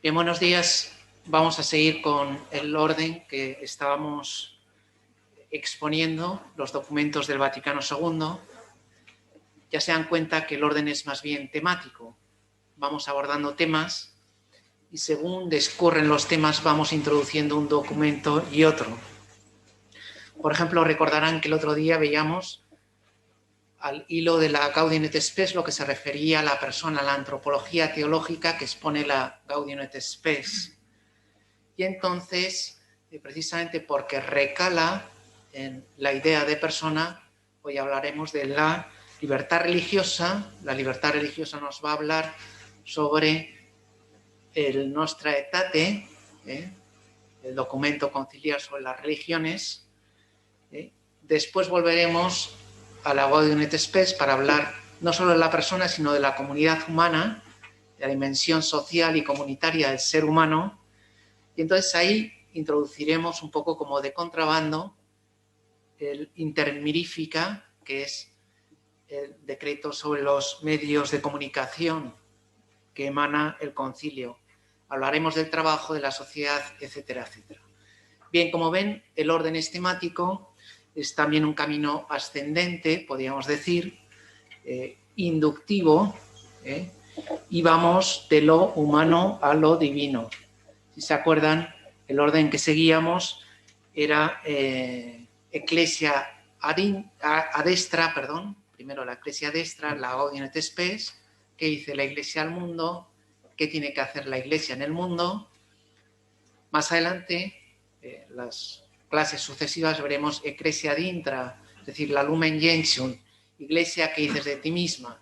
Bien, buenos días. Vamos a seguir con el orden que estábamos exponiendo, los documentos del Vaticano II. Ya se dan cuenta que el orden es más bien temático. Vamos abordando temas y según discurren los temas vamos introduciendo un documento y otro. Por ejemplo, recordarán que el otro día veíamos al hilo de la Gaudium et Spes lo que se refería a la persona, a la antropología teológica que expone la Gaudium et Spes. Y entonces, precisamente porque recala en la idea de persona, hoy hablaremos de la libertad religiosa. La libertad religiosa nos va a hablar sobre el Nostra Aetate, el documento conciliar sobre las religiones. Después volveremos a la Gaudium et Spes para hablar no solo de la persona, sino de la comunidad humana, de la dimensión social y comunitaria del ser humano. Y entonces ahí introduciremos un poco como de contrabando el Inter Mirifica, que es el decreto sobre los medios de comunicación que emana el concilio. Hablaremos del trabajo, de la sociedad, etcétera, etcétera. Bien, como ven, el orden es temático, es también un camino ascendente, podríamos decir, inductivo, y vamos de lo humano a lo divino. Si se acuerdan, el orden que seguíamos era Ecclesia a destra, primero la Ecclesia a destra, la Gaudium et Spes, qué dice la Iglesia al mundo, qué tiene que hacer la Iglesia en el mundo. Más adelante, las clases sucesivas veremos Ecclesia ad intra, es decir, la Lumen Gentium, Iglesia, ¿qué dices de ti misma?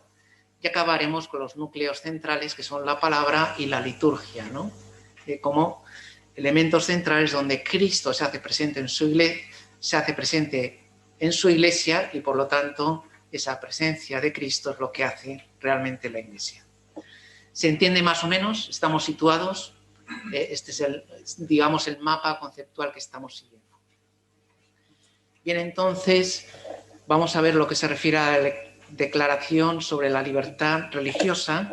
Y acabaremos con los núcleos centrales, que son la palabra y la liturgia, ¿no? Como elementos centrales donde Cristo se hace presente en su iglesia, y por lo tanto esa presencia de Cristo es lo que hace realmente la Iglesia. ¿Se entiende más o menos? ¿Estamos situados? Este es el mapa conceptual que estamos siguiendo. Bien, entonces vamos a ver lo que se refiere a la declaración sobre la libertad religiosa,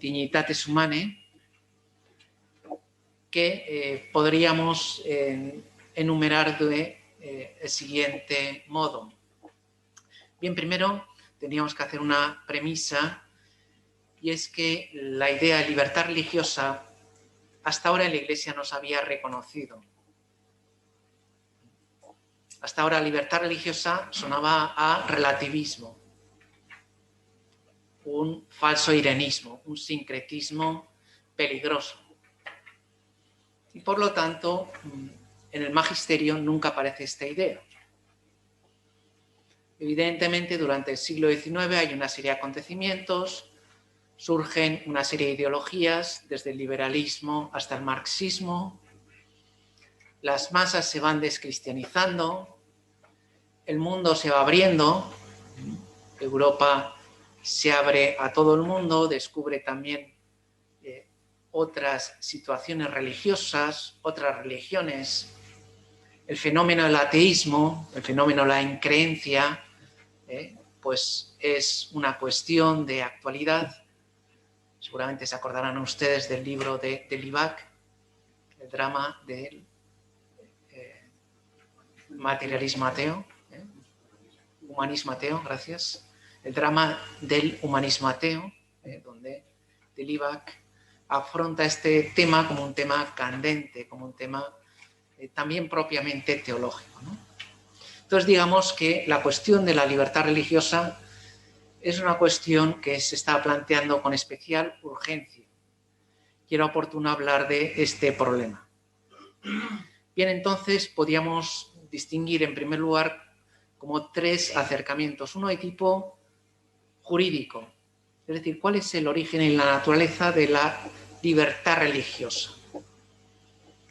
Dignitatis Humanae, que podríamos enumerar de el siguiente modo. Bien, primero teníamos que hacer una premisa, y es que la idea de libertad religiosa hasta ahora en la Iglesia no se había reconocido. Hasta ahora libertad religiosa sonaba a relativismo, un falso irenismo, un sincretismo peligroso. Y por lo tanto, en el magisterio nunca aparece esta idea. Evidentemente, durante el siglo XIX hay una serie de acontecimientos, surgen una serie de ideologías, desde el liberalismo hasta el marxismo, las masas se van descristianizando, el mundo se va abriendo, Europa se abre a todo el mundo, descubre también otras situaciones religiosas, otras religiones, el fenómeno del ateísmo, el fenómeno de la increencia, pues es una cuestión de actualidad. Seguramente se acordarán ustedes del libro de Libac, el drama del materialismo ateo, humanismo ateo, gracias. El drama del humanismo ateo, donde Libac afronta este tema como un tema candente, como un tema también propiamente teológico, ¿no? Entonces, digamos que la cuestión de la libertad religiosa es una cuestión que se está planteando con especial urgencia. Y era oportuno hablar de este problema. Bien, entonces podríamos distinguir en primer lugar como tres acercamientos. Uno de tipo jurídico, es decir, cuál es el origen y la naturaleza de la libertad religiosa.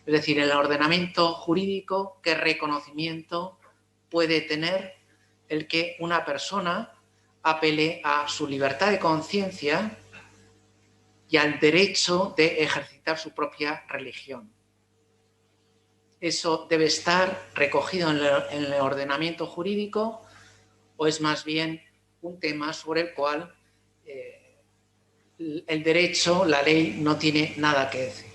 Es decir, en el ordenamiento jurídico, ¿qué reconocimiento puede tener el que una persona apele a su libertad de conciencia y al derecho de ejercitar su propia religión? ¿Eso debe estar recogido en el ordenamiento jurídico o es más bien un tema sobre el cual el derecho, la ley, no tiene nada que decir.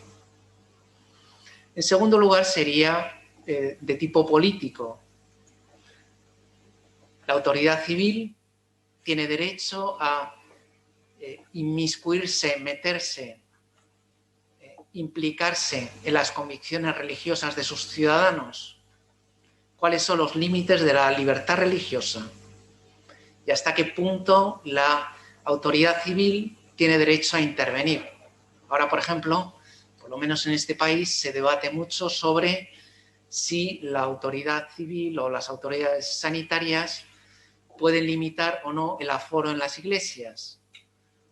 En segundo lugar, sería de tipo político. La autoridad civil tiene derecho a inmiscuirse, meterse, implicarse en las convicciones religiosas de sus ciudadanos. ¿Cuáles son los límites de la libertad religiosa? Y hasta qué punto la autoridad civil tiene derecho a intervenir. Ahora, por ejemplo, por lo menos en este país, se debate mucho sobre si la autoridad civil o las autoridades sanitarias pueden limitar o no el aforo en las iglesias.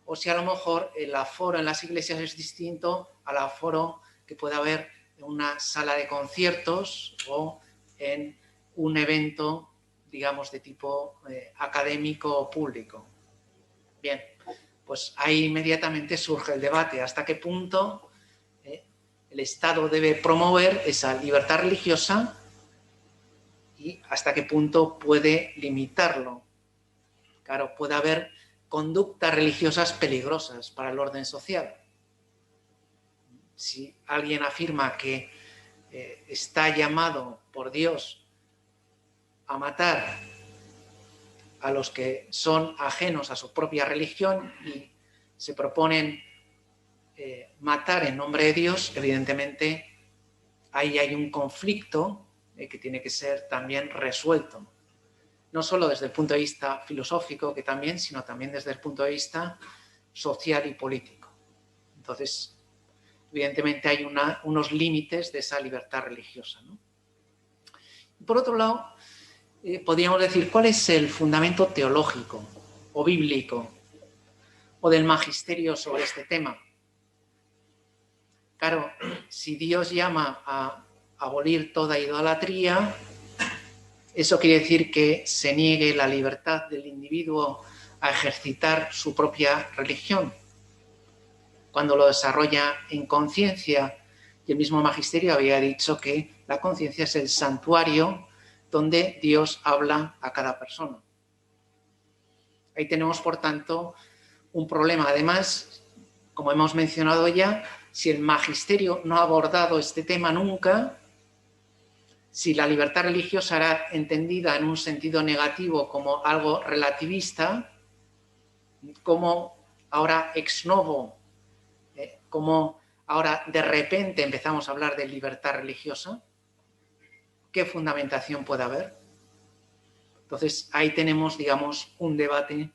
O si a lo mejor el aforo en las iglesias es distinto al aforo que puede haber en una sala de conciertos o en un evento, digamos, de tipo académico o público. Bien, pues ahí inmediatamente surge el debate. ¿Hasta qué punto el Estado debe promover esa libertad religiosa y hasta qué punto puede limitarlo? Claro, puede haber conductas religiosas peligrosas para el orden social. Si alguien afirma que está llamado por Dios a matar a los que son ajenos a su propia religión y se proponen matar en nombre de Dios, evidentemente ahí hay un conflicto que tiene que ser también resuelto. No solo desde el punto de vista filosófico, que también, sino también desde el punto de vista social y político. Entonces, evidentemente hay unos límites de esa libertad religiosa, ¿no? Y por otro lado, podríamos decir, ¿cuál es el fundamento teológico o bíblico o del magisterio sobre este tema? Claro, si Dios llama a abolir toda idolatría, eso quiere decir que se niegue la libertad del individuo a ejercitar su propia religión. Cuando lo desarrolla en conciencia, y el mismo magisterio había dicho que la conciencia es el santuario donde Dios habla a cada persona. Ahí tenemos, por tanto, un problema. Además, como hemos mencionado ya, si el magisterio no ha abordado este tema nunca, si la libertad religiosa era entendida en un sentido negativo como algo relativista, como ahora ex novo, como ahora de repente empezamos a hablar de libertad religiosa, ¿qué fundamentación puede haber? Entonces, ahí tenemos, digamos, un debate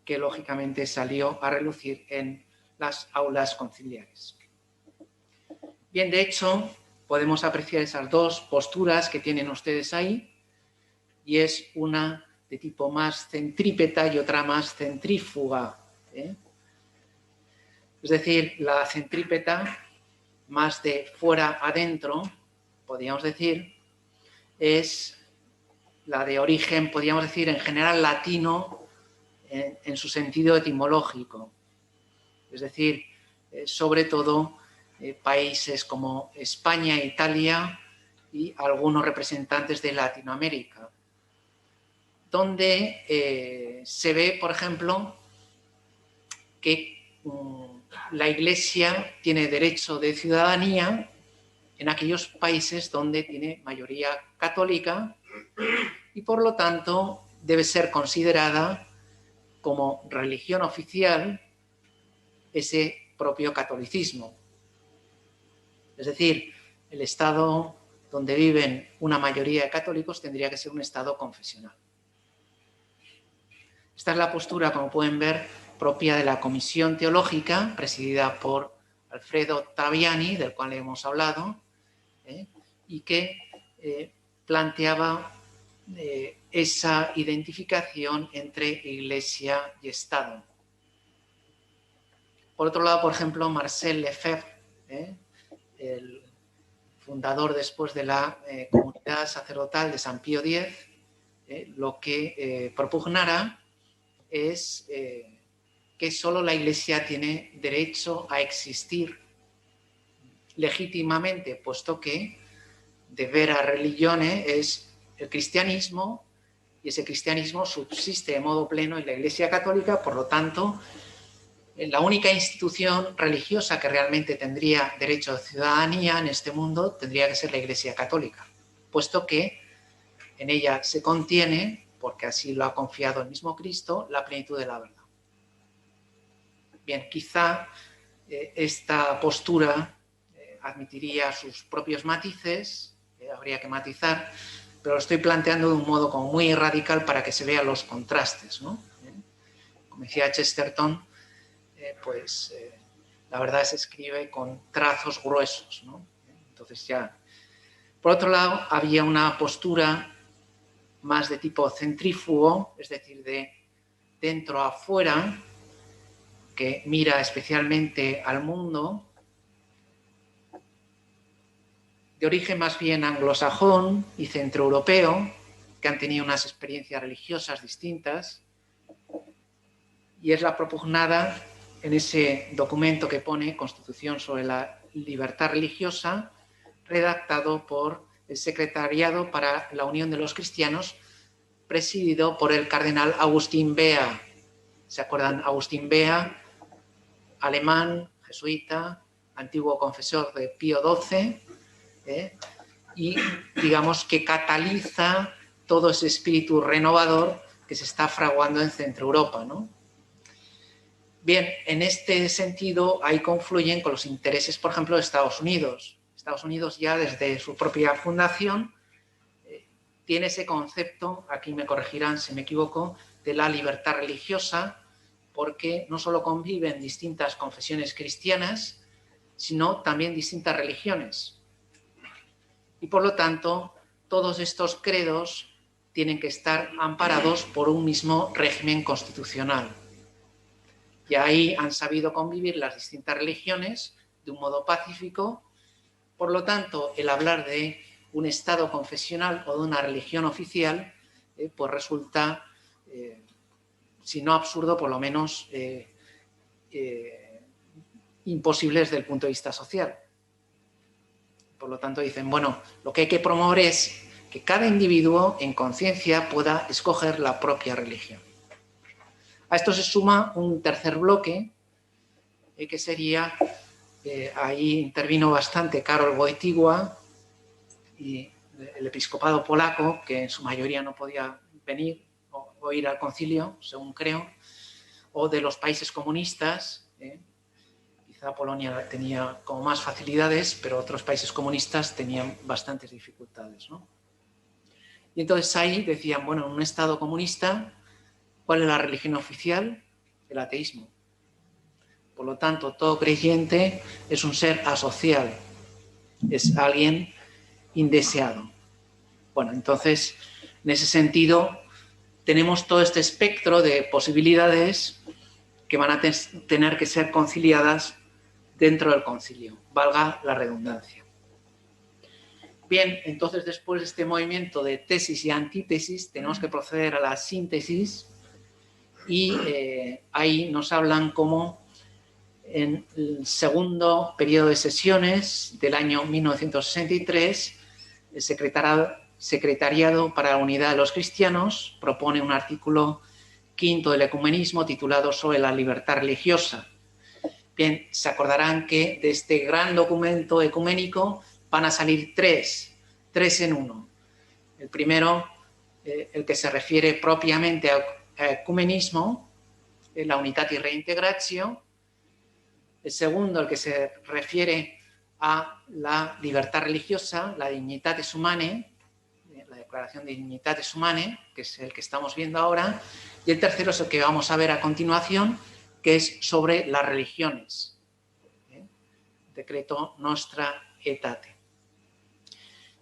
que lógicamente salió a relucir en las aulas conciliares. Bien, de hecho, podemos apreciar esas dos posturas que tienen ustedes ahí, y es una de tipo más centrípeta y otra más centrífuga. Es decir, la centrípeta, más de fuera adentro, podríamos decir, es la de origen, podríamos decir, en general latino, en su sentido etimológico. Es decir, sobre todo países como España, Italia y algunos representantes de Latinoamérica, donde se ve, por ejemplo, que la Iglesia tiene derecho de ciudadanía en aquellos países donde tiene mayoría católica y, por lo tanto, debe ser considerada como religión oficial ese propio catolicismo. Es decir, el Estado donde viven una mayoría de católicos tendría que ser un Estado confesional. Esta es la postura, como pueden ver, propia de la Comisión Teológica, presidida por Alfredo Taviani, del cual hemos hablado, y que planteaba esa identificación entre Iglesia y Estado. Por otro lado, por ejemplo, Marcel Lefebvre, el fundador después de la comunidad sacerdotal de San Pío X, lo que propugnara es que solo la Iglesia tiene derecho a existir legítimamente, puesto que de vera religione es el cristianismo, y ese cristianismo subsiste de modo pleno en la Iglesia Católica, por lo tanto, La única institución religiosa que realmente tendría derecho de ciudadanía en este mundo tendría que ser la Iglesia Católica, puesto que en ella se contiene, porque así lo ha confiado el mismo Cristo, la plenitud de la verdad. Bien, quizá esta postura admitiría sus propios matices, habría que matizar, pero lo estoy planteando de un modo como muy radical para que se vean los contrastes, ¿no? Como decía Chesterton, la verdad se escribe con trazos gruesos, ¿no? Entonces ya. Por otro lado, había una postura más de tipo centrífugo, es decir, de dentro a afuera, que mira especialmente al mundo, de origen más bien anglosajón y centroeuropeo, que han tenido unas experiencias religiosas distintas, y es la propugnada en ese documento que pone Constitución sobre la Libertad Religiosa, redactado por el Secretariado para la Unión de los Cristianos, presidido por el cardenal Agustín Bea. ¿Se acuerdan? Agustín Bea, alemán, jesuita, antiguo confesor de Pío XII, y digamos que cataliza todo ese espíritu renovador que se está fraguando en Centroeuropa, ¿no? Bien, en este sentido, ahí confluyen con los intereses, por ejemplo, de Estados Unidos. Estados Unidos ya desde su propia fundación tiene ese concepto, aquí me corregirán si me equivoco, de la libertad religiosa, porque no solo conviven distintas confesiones cristianas, sino también distintas religiones. Y por lo tanto, todos estos credos tienen que estar amparados por un mismo régimen constitucional. Y ahí han sabido convivir las distintas religiones de un modo pacífico. Por lo tanto, el hablar de un Estado confesional o de una religión oficial, pues resulta, si no absurdo, por lo menos imposible desde el punto de vista social. Por lo tanto, dicen, bueno, lo que hay que promover es que cada individuo en conciencia pueda escoger la propia religión. A esto se suma un tercer bloque, que sería, ahí intervino bastante Karol Wojtyła y el episcopado polaco, que en su mayoría no podía venir o ir al concilio, según creo, o de los países comunistas. Quizá Polonia tenía como más facilidades, pero otros países comunistas tenían bastantes dificultades, ¿no? Y entonces ahí decían, bueno, en un Estado comunista, ¿cuál es la religión oficial? El ateísmo. Por lo tanto, todo creyente es un ser asocial, es alguien indeseado. Bueno, entonces, en ese sentido, tenemos todo este espectro de posibilidades que van a tener que ser conciliadas dentro del concilio, valga la redundancia. Bien, entonces después de este movimiento de tesis y antítesis, tenemos que proceder a la síntesis y ahí nos hablan cómo en el segundo periodo de sesiones del año 1963, el Secretariado para la Unidad de los Cristianos propone un artículo 5 del ecumenismo titulado sobre la libertad religiosa. Bien, se acordarán que de este gran documento ecuménico van a salir tres en uno. El primero, el que se refiere propiamente a ecumenismo, la Unitate Reintegratio. El segundo, el que se refiere a la libertad religiosa, la Dignitatis Humanae, la Declaración de Dignitatis Humanae, que es el que estamos viendo ahora. Y el tercero es el que vamos a ver a continuación, que es sobre las religiones. Decreto Nostra Aetate.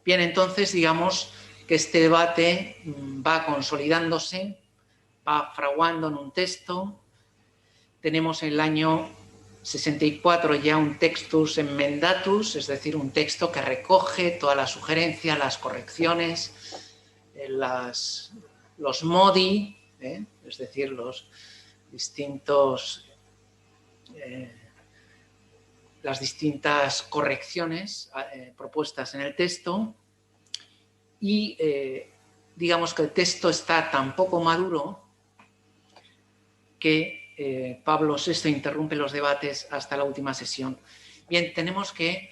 Bien, entonces digamos que este debate va consolidándose, va fraguando en un texto. Tenemos en el año 64 ya un textus emmendatus, es decir, un texto que recoge todas las sugerencias, las correcciones, los modi, es decir, los distintos... las distintas correcciones propuestas en el texto y digamos que el texto está tan poco maduro que Pablo VI interrumpe los debates hasta la última sesión. Bien, tenemos que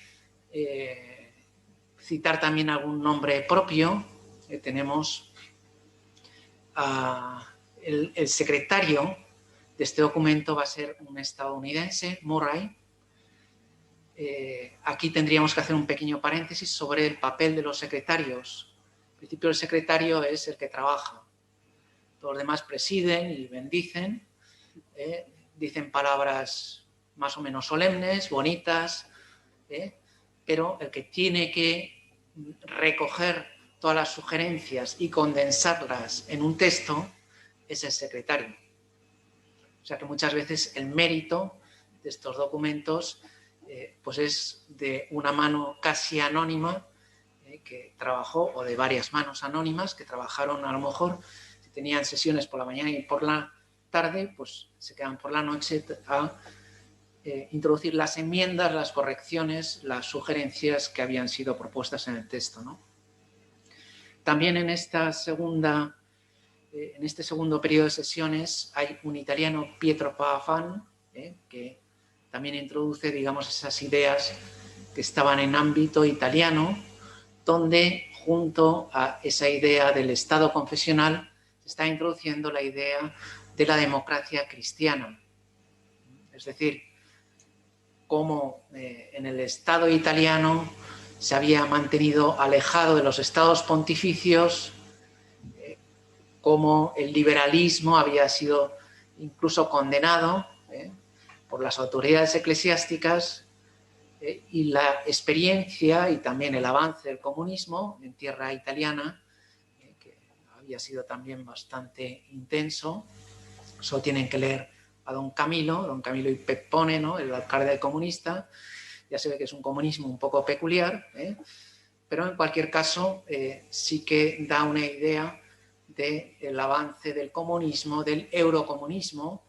citar también algún nombre propio. Tenemos el secretario de este documento va a ser un estadounidense, Murray. Aquí tendríamos que hacer un pequeño paréntesis sobre el papel de los secretarios. En principio, el secretario es el que trabaja. Todos los demás presiden y bendicen, dicen palabras más o menos solemnes, bonitas, pero el que tiene que recoger todas las sugerencias y condensarlas en un texto es el secretario. O sea que muchas veces el mérito de estos documentos pues es de una mano casi anónima que trabajó, o de varias manos anónimas que trabajaron, a lo mejor si tenían sesiones por la mañana y por la tarde, pues se quedan por la noche a introducir las enmiendas, las correcciones, las sugerencias que habían sido propuestas en el texto, ¿no? También en este segundo periodo de sesiones hay un italiano, Pietro Pavan, que también introduce, digamos, esas ideas que estaban en ámbito italiano, donde junto a esa idea del Estado confesional se está introduciendo la idea de la democracia cristiana. Es decir, cómo en el Estado italiano se había mantenido alejado de los estados pontificios, cómo el liberalismo había sido incluso condenado por las autoridades eclesiásticas, y la experiencia y también el avance del comunismo en tierra italiana, que había sido también bastante intenso. Solo tienen que leer a don Camilo y Peppone, ¿no?, el alcalde comunista. Ya se ve que es un comunismo un poco peculiar, pero en cualquier caso sí que da una idea del avance del comunismo, del eurocomunismo,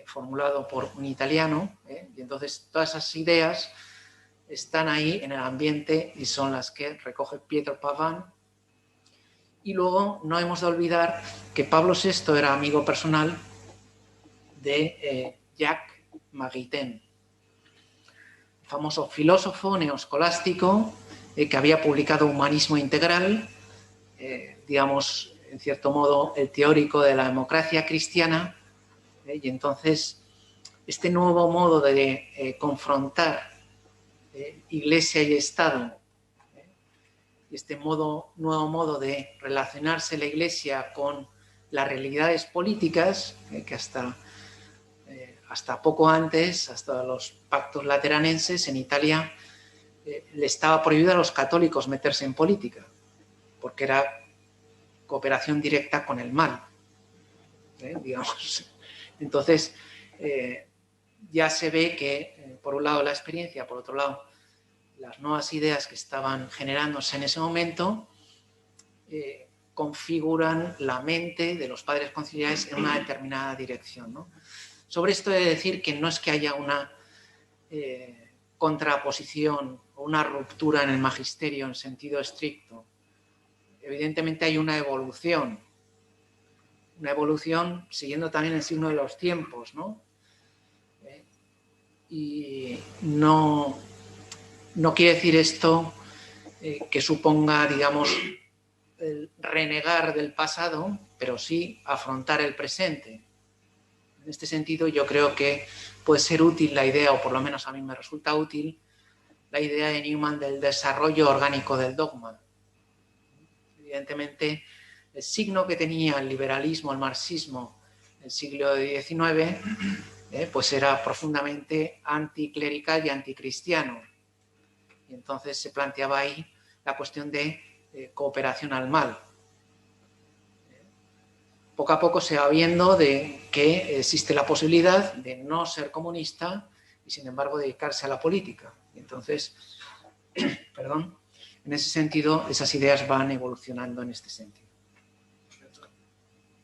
formulado por un italiano, y entonces todas esas ideas están ahí en el ambiente y son las que recoge Pietro Pavan. Y luego no hemos de olvidar que Pablo VI era amigo personal de Jacques Maritain, famoso filósofo neoescolástico que había publicado Humanismo Integral, digamos, en cierto modo, el teórico de la democracia cristiana. Y entonces, este nuevo modo de confrontar Iglesia y Estado, y este nuevo modo de relacionarse la Iglesia con las realidades políticas, que hasta poco antes, hasta los pactos lateranenses en Italia, le estaba prohibido a los católicos meterse en política, porque era cooperación directa con el mal, digamos. Entonces, ya se ve que, por un lado, la experiencia, por otro lado, las nuevas ideas que estaban generándose en ese momento configuran la mente de los padres conciliares en una determinada dirección, ¿no? Sobre esto he de decir que no es que haya una contraposición o una ruptura en el magisterio en sentido estricto. Evidentemente hay una evolución siguiendo también el signo de los tiempos, ¿no? Y no quiere decir esto que suponga, digamos, el renegar del pasado, pero sí afrontar el presente. En este sentido, yo creo que puede ser útil la idea, o por lo menos a mí me resulta útil, la idea de Newman del desarrollo orgánico del dogma. Evidentemente, el signo que tenía el liberalismo, el marxismo, en el siglo XIX, pues era profundamente anticlerical y anticristiano. Y entonces se planteaba ahí la cuestión de cooperación al mal. Poco a poco se va viendo de que existe la posibilidad de no ser comunista y, sin embargo, dedicarse a la política. Y entonces, en ese sentido, esas ideas van evolucionando en este sentido.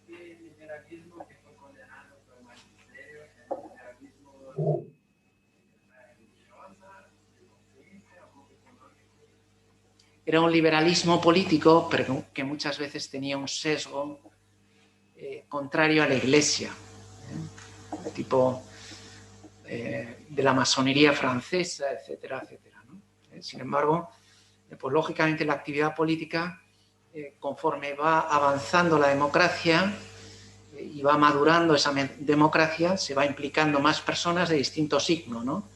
El liberalismo que fue condenado por el magisterio, el liberalismo era un liberalismo político, pero que muchas veces tenía un sesgo contrario a la Iglesia. tipo de la masonería francesa, etcétera, etcétera, ¿no? Sin embargo, pues lógicamente la actividad política, conforme va avanzando la democracia y va madurando esa democracia, se va implicando más personas de distinto signo, ¿no?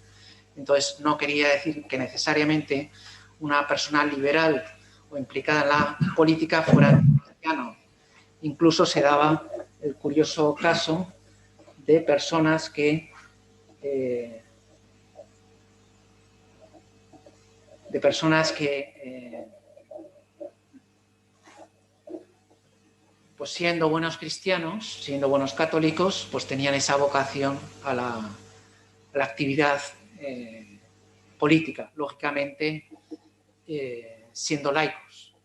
Entonces, no quería decir que necesariamente una persona liberal o implicada en la política fuera cristiano. Incluso se daba el curioso caso de personas que pues siendo buenos cristianos, siendo buenos católicos, pues tenían esa vocación a la actividad política, lógicamente siendo laicos.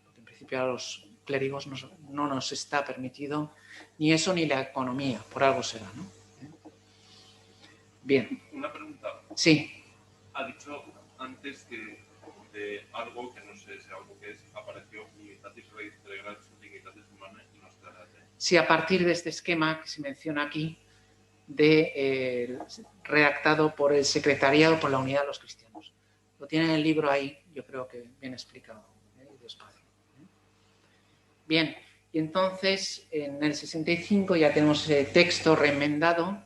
Porque en principio a los clérigos no nos está permitido ni eso ni la economía, por algo será, ¿no? Bien. Una pregunta. Sí. Ha dicho antes que de algo que no sé si algo que es, apareció Unitatis Redemptionis Dignitatis Humanae y Nostra Aetate. Sí, a partir de este esquema que se menciona aquí, redactado por el Secretariado por la Unidad de los Cristianos. Lo tienen en el libro ahí, yo creo que bien explicado, despacio. Bien, y entonces en el 65 ya tenemos ese texto reenmendado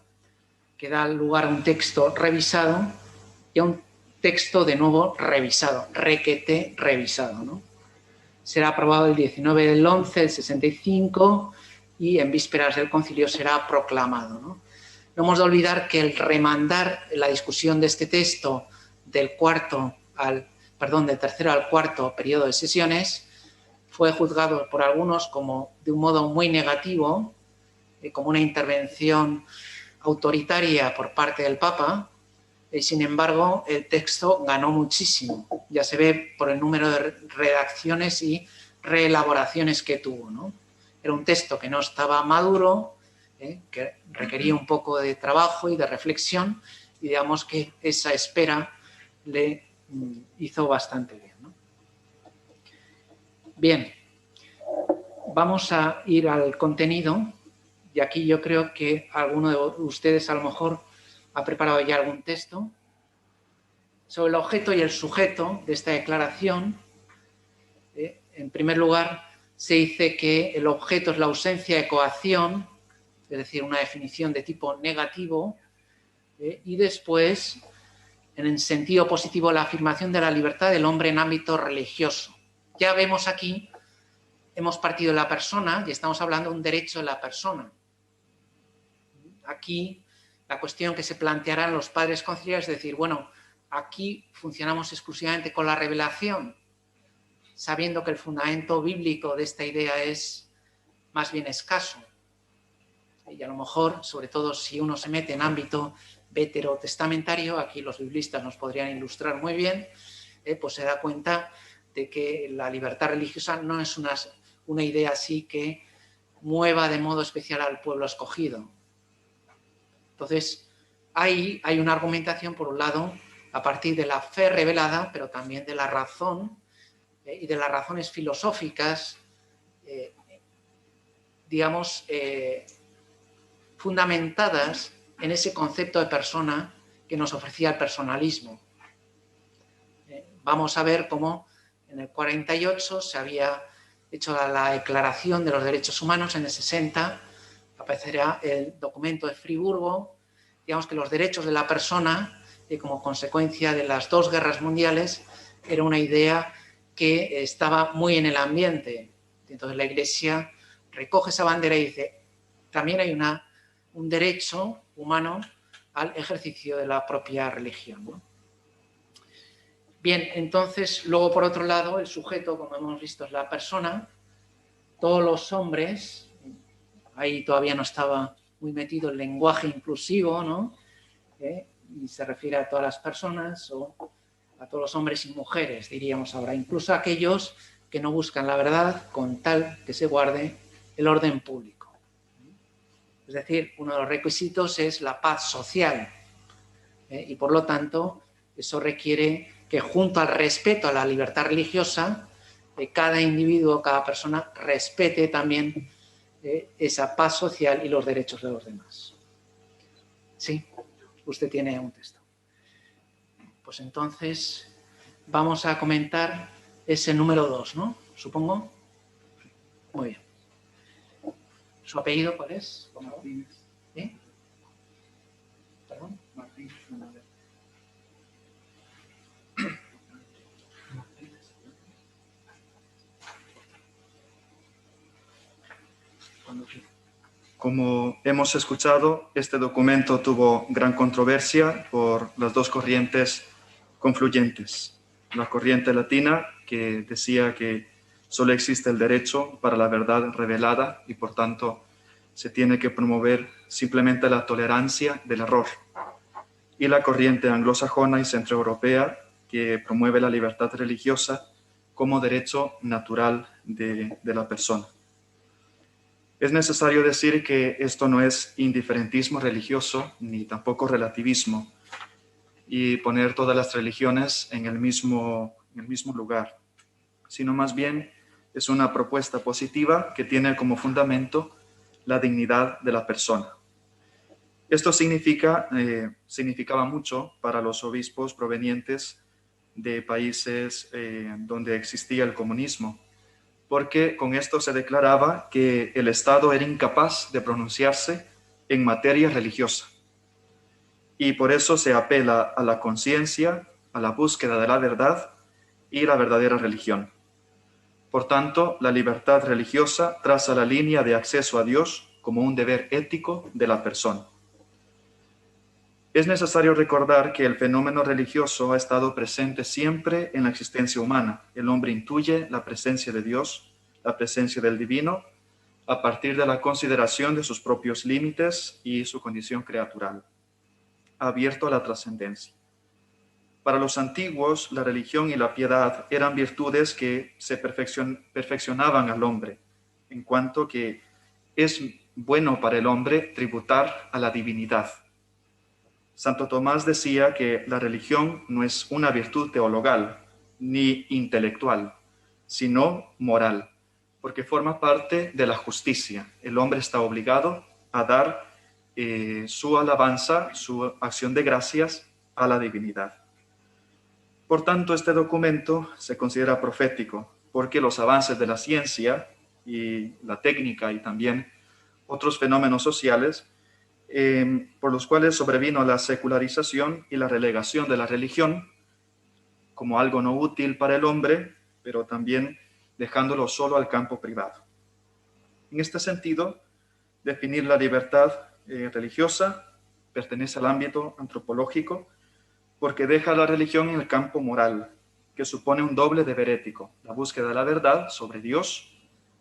que da lugar a un texto revisado y a un texto de nuevo revisado, requete revisado, ¿no? Será aprobado el 19 del 11 del 65 y en vísperas del concilio será proclamado, ¿no? No hemos de olvidar que el remandar la discusión de este texto del tercero al cuarto periodo de sesiones fue juzgado por algunos como de un modo muy negativo, como una intervención autoritaria por parte del Papa. Sin embargo, el texto ganó muchísimo. Ya se ve por el número de redacciones y reelaboraciones que tuvo, ¿no? Era un texto que no estaba maduro, que requería un poco de trabajo y de reflexión, y digamos que esa espera le hizo bastante bien, ¿no? Bien, vamos a ir al contenido, y aquí yo creo que alguno de ustedes a lo mejor ha preparado ya algún texto sobre el objeto y el sujeto de esta declaración. En primer lugar, se dice que el objeto es la ausencia de coacción, es decir, una definición de tipo negativo, y después, en el sentido positivo, la afirmación de la libertad del hombre en ámbito religioso. Ya vemos aquí, hemos partido de la persona y estamos hablando de un derecho de la persona. Aquí, la cuestión que se plantearán los padres conciliares es decir, bueno, aquí funcionamos exclusivamente con la revelación, sabiendo que el fundamento bíblico de esta idea es más bien escaso. Y a lo mejor, sobre todo si uno se mete en ámbito veterotestamentario, aquí los biblistas nos podrían ilustrar muy bien, pues se da cuenta de que la libertad religiosa no es una idea así que mueva de modo especial al pueblo escogido. Entonces, ahí hay una argumentación, por un lado, a partir de la fe revelada, pero también de la razón y de las razones filosóficas, digamos, fundamentadas en ese concepto de persona que nos ofrecía el personalismo. Vamos a ver cómo en el 48 se había hecho la Declaración de los Derechos Humanos, en el 60 aparecerá el documento de Friburgo. Digamos que los derechos de la persona, como consecuencia de las dos guerras mundiales, era una idea que estaba muy en el ambiente. Entonces la Iglesia recoge esa bandera y dice, también hay un derecho humano al ejercicio de la propia religión, ¿no? Bien, entonces, luego por otro lado, el sujeto, como hemos visto, es la persona. Todos los hombres, ahí todavía no estaba muy metido el lenguaje inclusivo, ¿no? Y se refiere a todas las personas o a todos los hombres y mujeres, diríamos ahora, incluso a aquellos que no buscan la verdad con tal que se guarde el orden público. Es decir, uno de los requisitos es la paz social, y por lo tanto eso requiere que junto al respeto a la libertad religiosa, cada individuo, cada persona respete también esa paz social y los derechos de los demás. Sí, usted tiene un texto. Pues entonces vamos a comentar ese número 2, ¿no? Supongo. Muy bien. ¿Su apellido cuál es? Martínez. ¿Sí? ¿Perdón? Martínez. Como hemos escuchado, este documento tuvo gran controversia por las dos corrientes confluyentes. La corriente latina, que decía que solo existe el derecho para la verdad revelada y por tanto se tiene que promover simplemente la tolerancia del error. Y la corriente anglosajona y centroeuropea, que promueve la libertad religiosa como derecho natural de la persona. Es necesario decir que esto no es indiferentismo religioso ni tampoco relativismo y poner todas las religiones en el mismo lugar, sino más bien es una propuesta positiva que tiene como fundamento la dignidad de la persona. Esto significaba mucho para los obispos provenientes de países donde existía el comunismo, porque con esto se declaraba que el Estado era incapaz de pronunciarse en materia religiosa. Y por eso se apela a la conciencia, a la búsqueda de la verdad y la verdadera religión. Por tanto, la libertad religiosa traza la línea de acceso a Dios como un deber ético de la persona. Es necesario recordar que el fenómeno religioso ha estado presente siempre en la existencia humana. El hombre intuye la presencia de Dios, la presencia del divino, a partir de la consideración de sus propios límites y su condición creatural, abierto a la trascendencia. Para los antiguos, la religión y la piedad eran virtudes que se perfeccionaban al hombre, en cuanto que es bueno para el hombre tributar a la divinidad. Santo Tomás decía que la religión no es una virtud teologal ni intelectual, sino moral, porque forma parte de la justicia. El hombre está obligado a dar su alabanza, su acción de gracias a la divinidad. Por tanto, este documento se considera profético, porque los avances de la ciencia y la técnica y también otros fenómenos sociales por los cuales sobrevino la secularización y la relegación de la religión como algo no útil para el hombre, pero también dejándolo solo al campo privado. En este sentido, definir la libertad religiosa pertenece al ámbito antropológico porque deja la religión en el campo moral, que supone un doble deber ético, la búsqueda de la verdad sobre Dios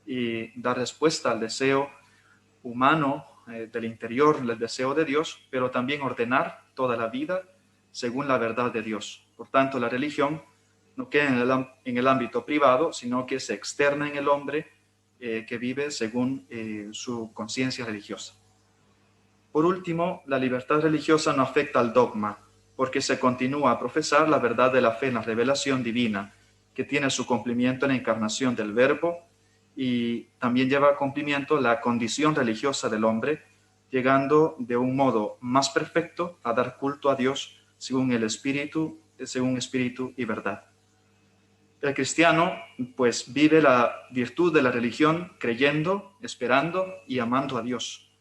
y dar respuesta al deseo humano del interior, el deseo de Dios, pero también ordenar toda la vida según la verdad de Dios. Por tanto, la religión no queda en el ámbito privado, sino que se externa en el hombre que vive según su conciencia religiosa. Por último, la libertad religiosa no afecta al dogma, porque se continúa a profesar la verdad de la fe en la revelación divina, que tiene su cumplimiento en la encarnación del Verbo, y también lleva a cumplimiento la condición religiosa del hombre, llegando de un modo más perfecto a dar culto a Dios según espíritu y verdad. El cristiano, pues, vive la virtud de la religión creyendo, esperando y amando a Dios.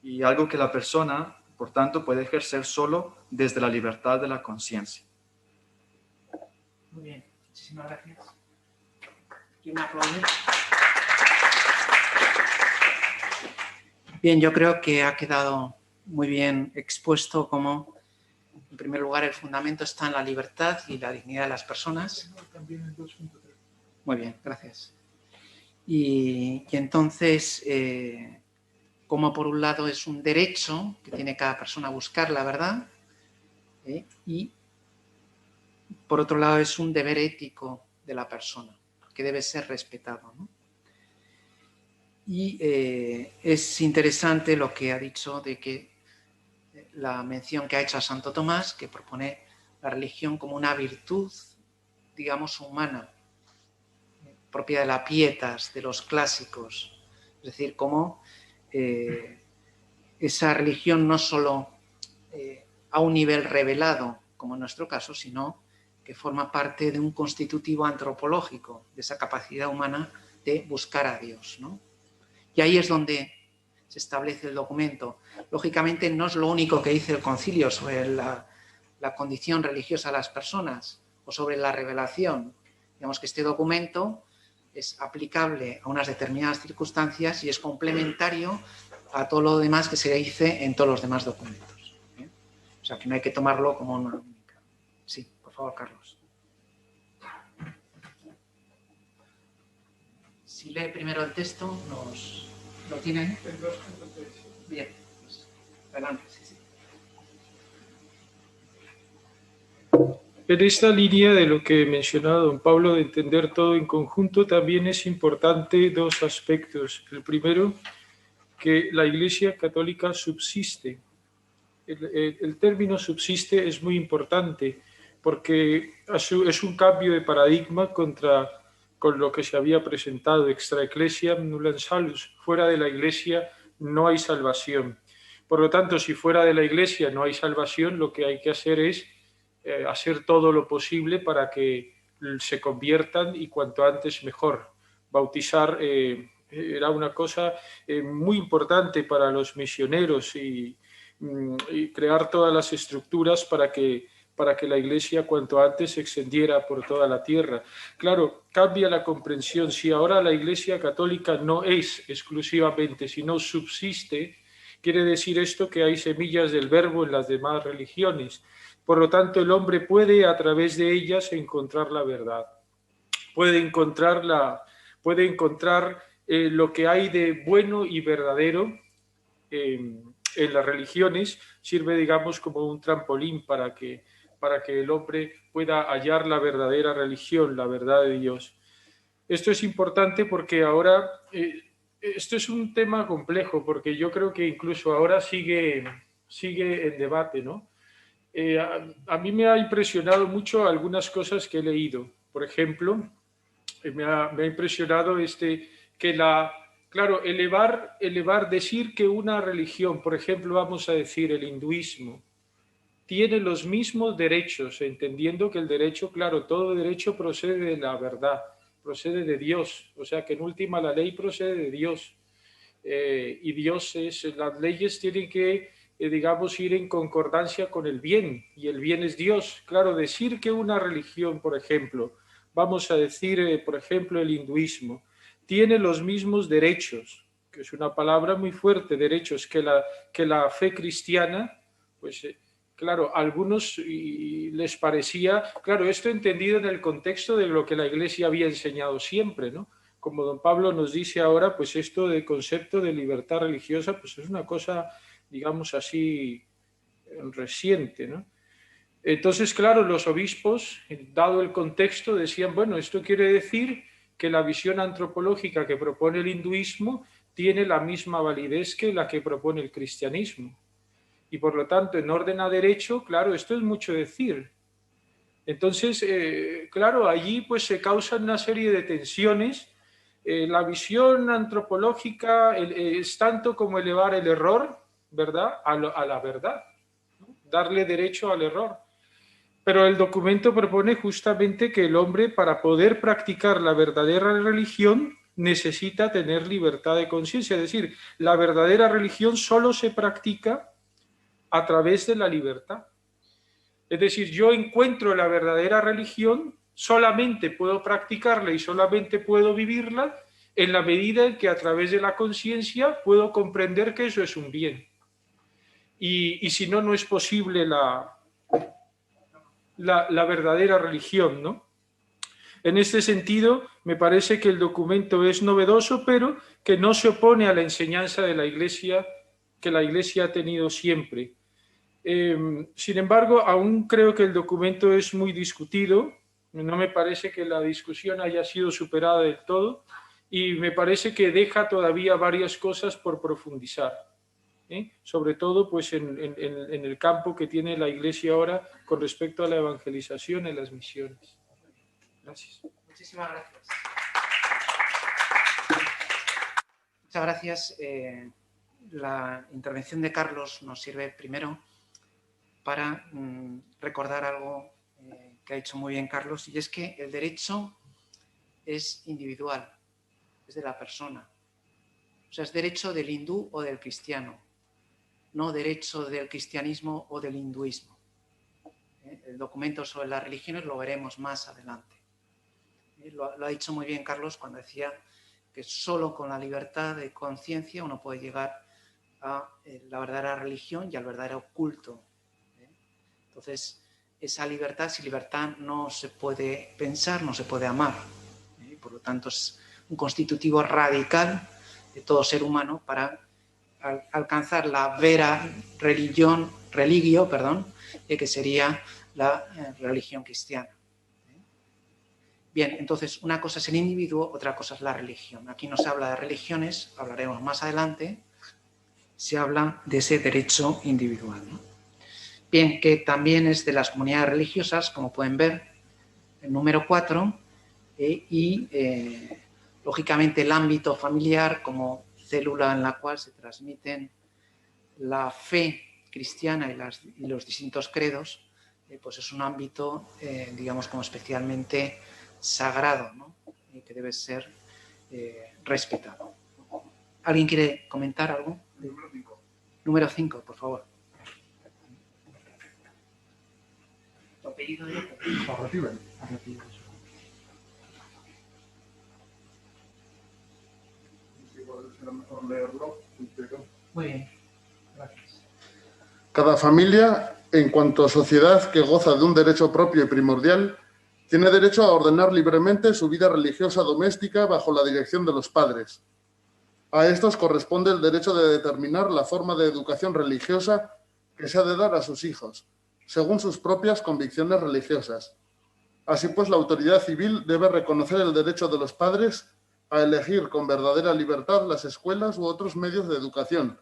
Y algo que la persona, por tanto, puede ejercer solo desde la libertad de la conciencia. Muy bien, muchísimas gracias. ¿Quién aplaude? Bien, yo creo que ha quedado muy bien expuesto cómo, en primer lugar, el fundamento está en la libertad y la dignidad de las personas. También el 2.3. Muy bien, gracias. Y entonces, como por un lado es un derecho que tiene cada persona a buscar la verdad, y por otro lado es un deber ético de la persona, que debe ser respetado, ¿no? Y es interesante lo que ha dicho de que la mención que ha hecho a Santo Tomás, que propone la religión como una virtud, digamos, humana, propia de la pietas, de los clásicos. Es decir, como esa religión no solo a un nivel revelado, como en nuestro caso, sino que forma parte de un constitutivo antropológico, de esa capacidad humana de buscar a Dios, ¿no? Y ahí es donde se establece el documento. Lógicamente no es lo único que dice el concilio sobre la condición religiosa de las personas o sobre la revelación. Digamos que este documento es aplicable a unas determinadas circunstancias y es complementario a todo lo demás que se dice en todos los demás documentos. O sea, que no hay que tomarlo como una única. Sí, por favor, Carlos. Si lee primero el texto, ¿lo tiene ahí? Bien, pues adelante, sí, sí. En esta línea de lo que mencionaba don Pablo, de entender todo en conjunto, también es importante dos aspectos. El primero, que la Iglesia Católica subsiste. El término subsiste es muy importante porque es un cambio de paradigma con lo que se había presentado, extra ecclesiam nulla salus, fuera de la Iglesia no hay salvación. Por lo tanto, si fuera de la Iglesia no hay salvación, lo que hay que hacer es hacer todo lo posible para que se conviertan y cuanto antes mejor. Bautizar era una cosa muy importante para los misioneros y crear todas las estructuras para que la Iglesia cuanto antes se extendiera por toda la tierra. Claro, cambia la comprensión. Si ahora la Iglesia Católica no es exclusivamente, sino subsiste, quiere decir esto que hay semillas del verbo en las demás religiones. Por lo tanto, el hombre puede a través de ellas encontrar la verdad. Puede encontrar lo que hay de bueno y verdadero en las religiones. Sirve, digamos, como un trampolín para que el hombre pueda hallar la verdadera religión, la verdad de Dios. Esto es importante porque ahora, esto es un tema complejo, porque yo creo que incluso ahora sigue en debate, ¿no? A mí me ha impresionado mucho algunas cosas que he leído. Por ejemplo, me ha impresionado claro, decir que una religión, por ejemplo, vamos a decir el hinduismo, tiene los mismos derechos, entendiendo que el derecho, claro, todo derecho procede de la verdad, procede de Dios, o sea que en última la ley procede de Dios, y las leyes tienen que, digamos, ir en concordancia con el bien, y el bien es Dios. Claro, decir que una religión, por ejemplo, vamos a decir, por ejemplo, el hinduismo, tiene los mismos derechos, que es una palabra muy fuerte, derechos, que la fe cristiana, pues claro, a algunos les parecía, claro, esto entendido en el contexto de lo que la Iglesia había enseñado siempre, ¿no? Como don Pablo nos dice ahora, pues esto del concepto de libertad religiosa, pues es una cosa, digamos así, reciente, ¿no? Entonces, claro, los obispos, dado el contexto, decían, bueno, esto quiere decir que la visión antropológica que propone el hinduismo tiene la misma validez que la que propone el cristianismo. Y por lo tanto, en orden a derecho, claro, esto es mucho decir. Entonces, claro, allí pues se causan una serie de tensiones. La visión antropológica es tanto como elevar el error, ¿verdad?, a la verdad, ¿no? Darle derecho al error. Pero el documento propone justamente que el hombre, para poder practicar la verdadera religión, necesita tener libertad de conciencia. Es decir, la verdadera religión solo se practica a través de la libertad. Es decir, yo encuentro la verdadera religión, solamente puedo practicarla y solamente puedo vivirla en la medida en que a través de la conciencia puedo comprender que eso es un bien. Y si no, no es posible la verdadera religión, ¿no? En este sentido, me parece que el documento es novedoso, pero que no se opone a la enseñanza de la Iglesia, que la Iglesia ha tenido siempre. Sin embargo, aún creo que el documento es muy discutido. No me parece que la discusión haya sido superada del todo y me parece que deja todavía varias cosas por profundizar. Sobre todo pues en el campo que tiene la Iglesia ahora con respecto a la evangelización y las misiones. Gracias. Muchísimas gracias. Muchas gracias. La intervención de Carlos nos sirve primero para recordar algo que ha dicho muy bien Carlos, y es que el derecho es individual, es de la persona. O sea, es derecho del hindú o del cristiano, no derecho del cristianismo o del hinduismo. El documento sobre las religiones lo veremos más adelante. Lo ha dicho muy bien Carlos cuando decía que solo con la libertad de conciencia uno puede llegar a la verdadera religión y al verdadero culto. Entonces, esa libertad, sin libertad no se puede pensar, no se puede amar. Por lo tanto, es un constitutivo radical de todo ser humano para alcanzar la vera religio, que sería la religión cristiana. Bien, entonces, una cosa es el individuo, otra cosa es la religión. Aquí no se habla de religiones, hablaremos más adelante, se habla de ese derecho individual, ¿no? Bien, que también es de las comunidades religiosas, como pueden ver, el número 4, lógicamente el ámbito familiar como célula en la cual se transmiten la fe cristiana y los distintos credos, pues es un ámbito, digamos, como especialmente sagrado, ¿no? Y que debe ser respetado. ¿Alguien quiere comentar algo? Número 5. Número 5, por favor. ¿Tu apellido es? Arreciben. Igual será mejor leerlo. Muy bien, gracias. Cada familia, en cuanto a sociedad que goza de un derecho propio y primordial, tiene derecho a ordenar libremente su vida religiosa doméstica bajo la dirección de los padres. A estos corresponde el derecho de determinar la forma de educación religiosa que se ha de dar a sus hijos, según sus propias convicciones religiosas. Así pues, la autoridad civil debe reconocer el derecho de los padres a elegir con verdadera libertad las escuelas u otros medios de educación,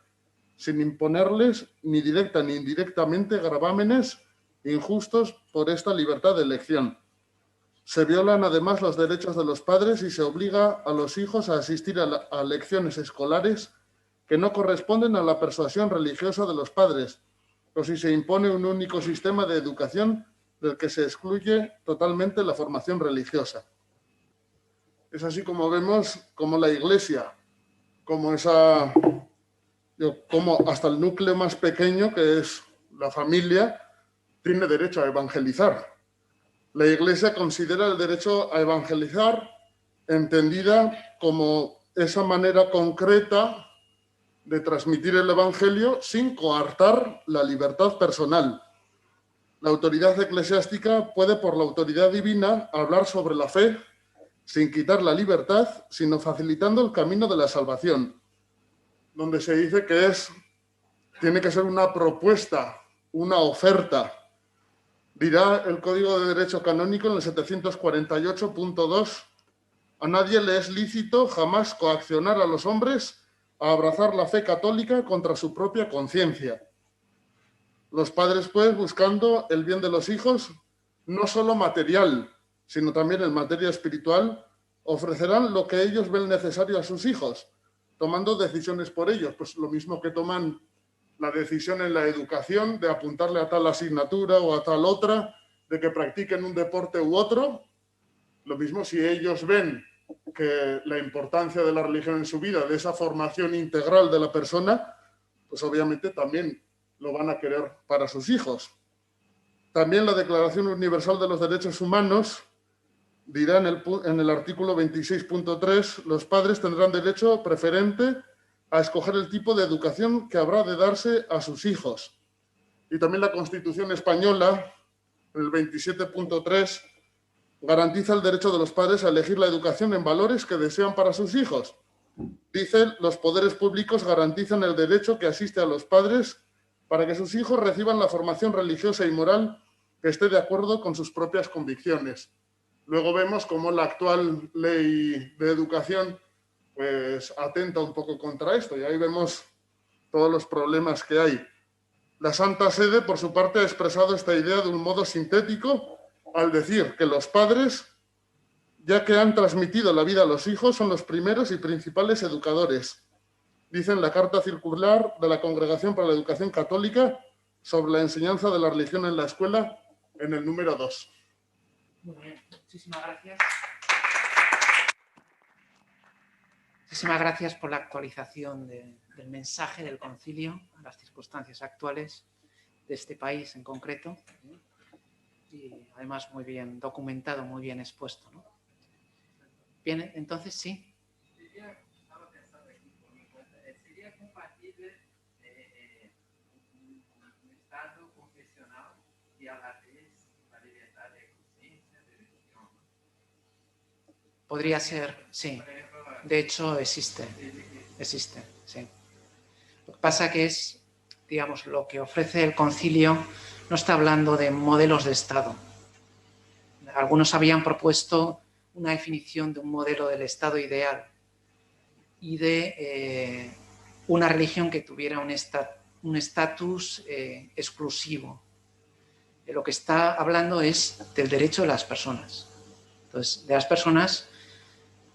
sin imponerles ni directa ni indirectamente gravámenes injustos por esta libertad de elección. Se violan además los derechos de los padres y se obliga a los hijos a asistir a lecciones escolares que no corresponden a la persuasión religiosa de los padres, o si se impone un único sistema de educación del que se excluye totalmente la formación religiosa. Es así como vemos como la Iglesia, como hasta el núcleo más pequeño, que es la familia, tiene derecho a evangelizar. La Iglesia considera el derecho a evangelizar entendida como esa manera concreta de transmitir el Evangelio sin coartar la libertad personal. La autoridad eclesiástica puede, por la autoridad divina, hablar sobre la fe sin quitar la libertad, sino facilitando el camino de la salvación, donde se dice que tiene que ser una propuesta, una oferta. Dirá el Código de Derecho Canónico en el 748.2: a nadie le es lícito jamás coaccionar a los hombres a abrazar la fe católica contra su propia conciencia. Los padres, pues, buscando el bien de los hijos, no solo material, sino también en materia espiritual, ofrecerán lo que ellos ven necesario a sus hijos, tomando decisiones por ellos, pues lo mismo que toman la decisión en la educación de apuntarle a tal asignatura o a tal otra, de que practiquen un deporte u otro. Lo mismo si ellos ven que la importancia de la religión en su vida, de esa formación integral de la persona, pues obviamente también lo van a querer para sus hijos. También la Declaración Universal de los Derechos Humanos dirá en el artículo 26.3: los padres tendrán derecho preferente a escoger el tipo de educación que habrá de darse a sus hijos. Y también la Constitución española, en el 27.3, garantiza el derecho de los padres a elegir la educación en valores que desean para sus hijos. Dice: los poderes públicos garantizan el derecho que asiste a los padres para que sus hijos reciban la formación religiosa y moral que esté de acuerdo con sus propias convicciones. Luego vemos cómo la actual ley de educación pues atenta un poco contra esto, y ahí vemos todos los problemas que hay. La Santa Sede, por su parte, ha expresado esta idea de un modo sintético al decir que los padres, ya que han transmitido la vida a los hijos, son los primeros y principales educadores. Dice en la Carta Circular de la Congregación para la Educación Católica sobre la enseñanza de la religión en la escuela en el número 2. Muy bien, muchísimas gracias. Muchísimas gracias por la actualización del mensaje del concilio a las circunstancias actuales de este país en concreto. Y además muy bien documentado, muy bien expuesto, ¿no? Bien, entonces sí. Estaba pensando aquí por mi cuenta, ¿sería compatible un estado confesional y a la vez la libertad de conciencia, de religión? Podría ser, sí. De hecho, existe, sí. Lo que pasa que es, digamos, lo que ofrece el concilio no está hablando de modelos de Estado. Algunos habían propuesto una definición de un modelo del Estado ideal y de una religión que tuviera un estatus exclusivo. Lo que está hablando es del derecho de las personas. Entonces, de las personas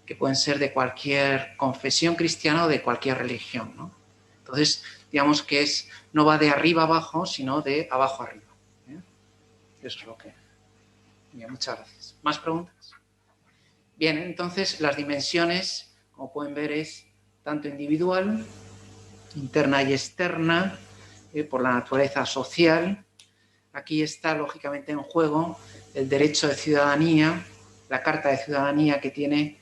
que pueden ser de cualquier confesión cristiana o de cualquier religión, ¿no? Entonces, digamos que no va de arriba abajo, sino de abajo arriba. Eso es lo que... Bien, muchas gracias. ¿Más preguntas? Bien, entonces las dimensiones, como pueden ver, es tanto individual, interna y externa, por la naturaleza social. Aquí está, lógicamente, en juego el derecho de ciudadanía, la Carta de Ciudadanía que tiene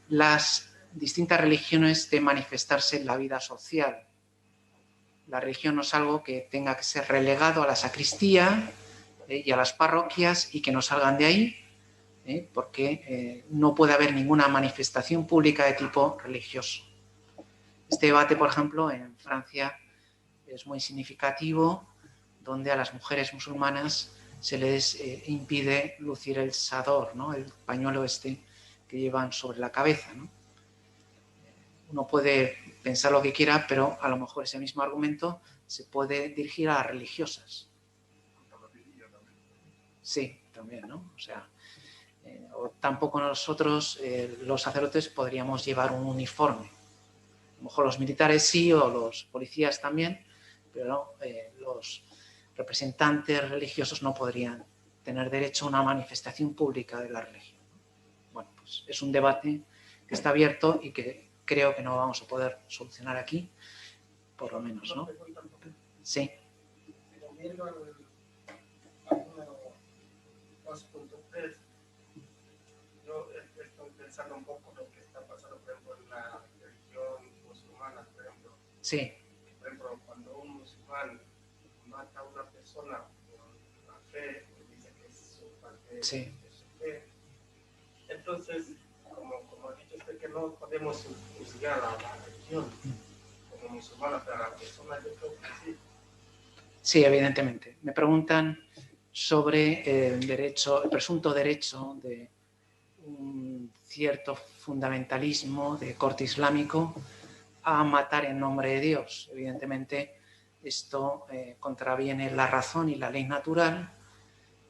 las distintas religiones de manifestarse en la vida social. La religión no es algo que tenga que ser relegado a la sacristía y a las parroquias y que no salgan de ahí, porque no puede haber ninguna manifestación pública de tipo religioso. Este debate, por ejemplo, en Francia es muy significativo, donde a las mujeres musulmanas se les impide lucir el sador, ¿no? El pañuelo este que llevan sobre la cabeza, ¿no? Uno puede pensar lo que quiera, pero a lo mejor ese mismo argumento se puede dirigir a las religiosas. Sí, también, ¿no? O sea, tampoco nosotros, los sacerdotes, podríamos llevar un uniforme. A lo mejor los militares sí, o los policías también, pero los representantes religiosos no podrían tener derecho a una manifestación pública de la religión. Bueno, pues es un debate que está abierto y que creo que no vamos a poder solucionar aquí, por lo menos, ¿no? Sí. Volviendo al 2.3, yo estoy pensando un poco lo que está pasando, por ejemplo, en la religión musulmana, por ejemplo. Sí. Por ejemplo, cuando un musulmán mata a una persona por la fe, dice que es su parte de su fe. Entonces, como ha dicho usted, que no podemos juzgar a la religión como musulmana, pero a la persona yo creo que sí. Sí, evidentemente. Me preguntan sobre el presunto derecho de un cierto fundamentalismo de corte islámico a matar en nombre de Dios. Evidentemente, esto contraviene la razón y la ley natural,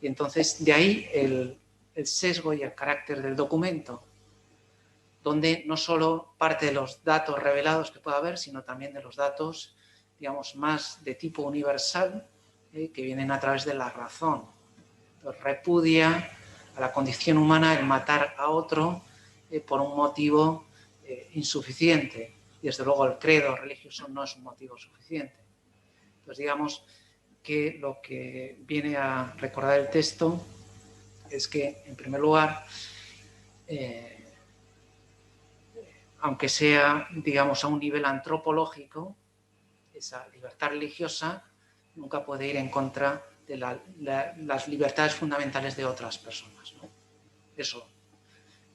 y entonces de ahí el sesgo y el carácter del documento, donde no solo parte de los datos revelados que pueda haber, sino también de los datos, digamos, más de tipo universal, que vienen a través de la razón. Entonces, repudia a la condición humana el matar a otro por un motivo insuficiente. Y desde luego el credo religioso no es un motivo suficiente. Entonces, digamos que lo que viene a recordar el texto es que, en primer lugar, aunque sea, digamos, a un nivel antropológico, esa libertad religiosa nunca puede ir en contra de las libertades fundamentales de otras personas, ¿no? Eso,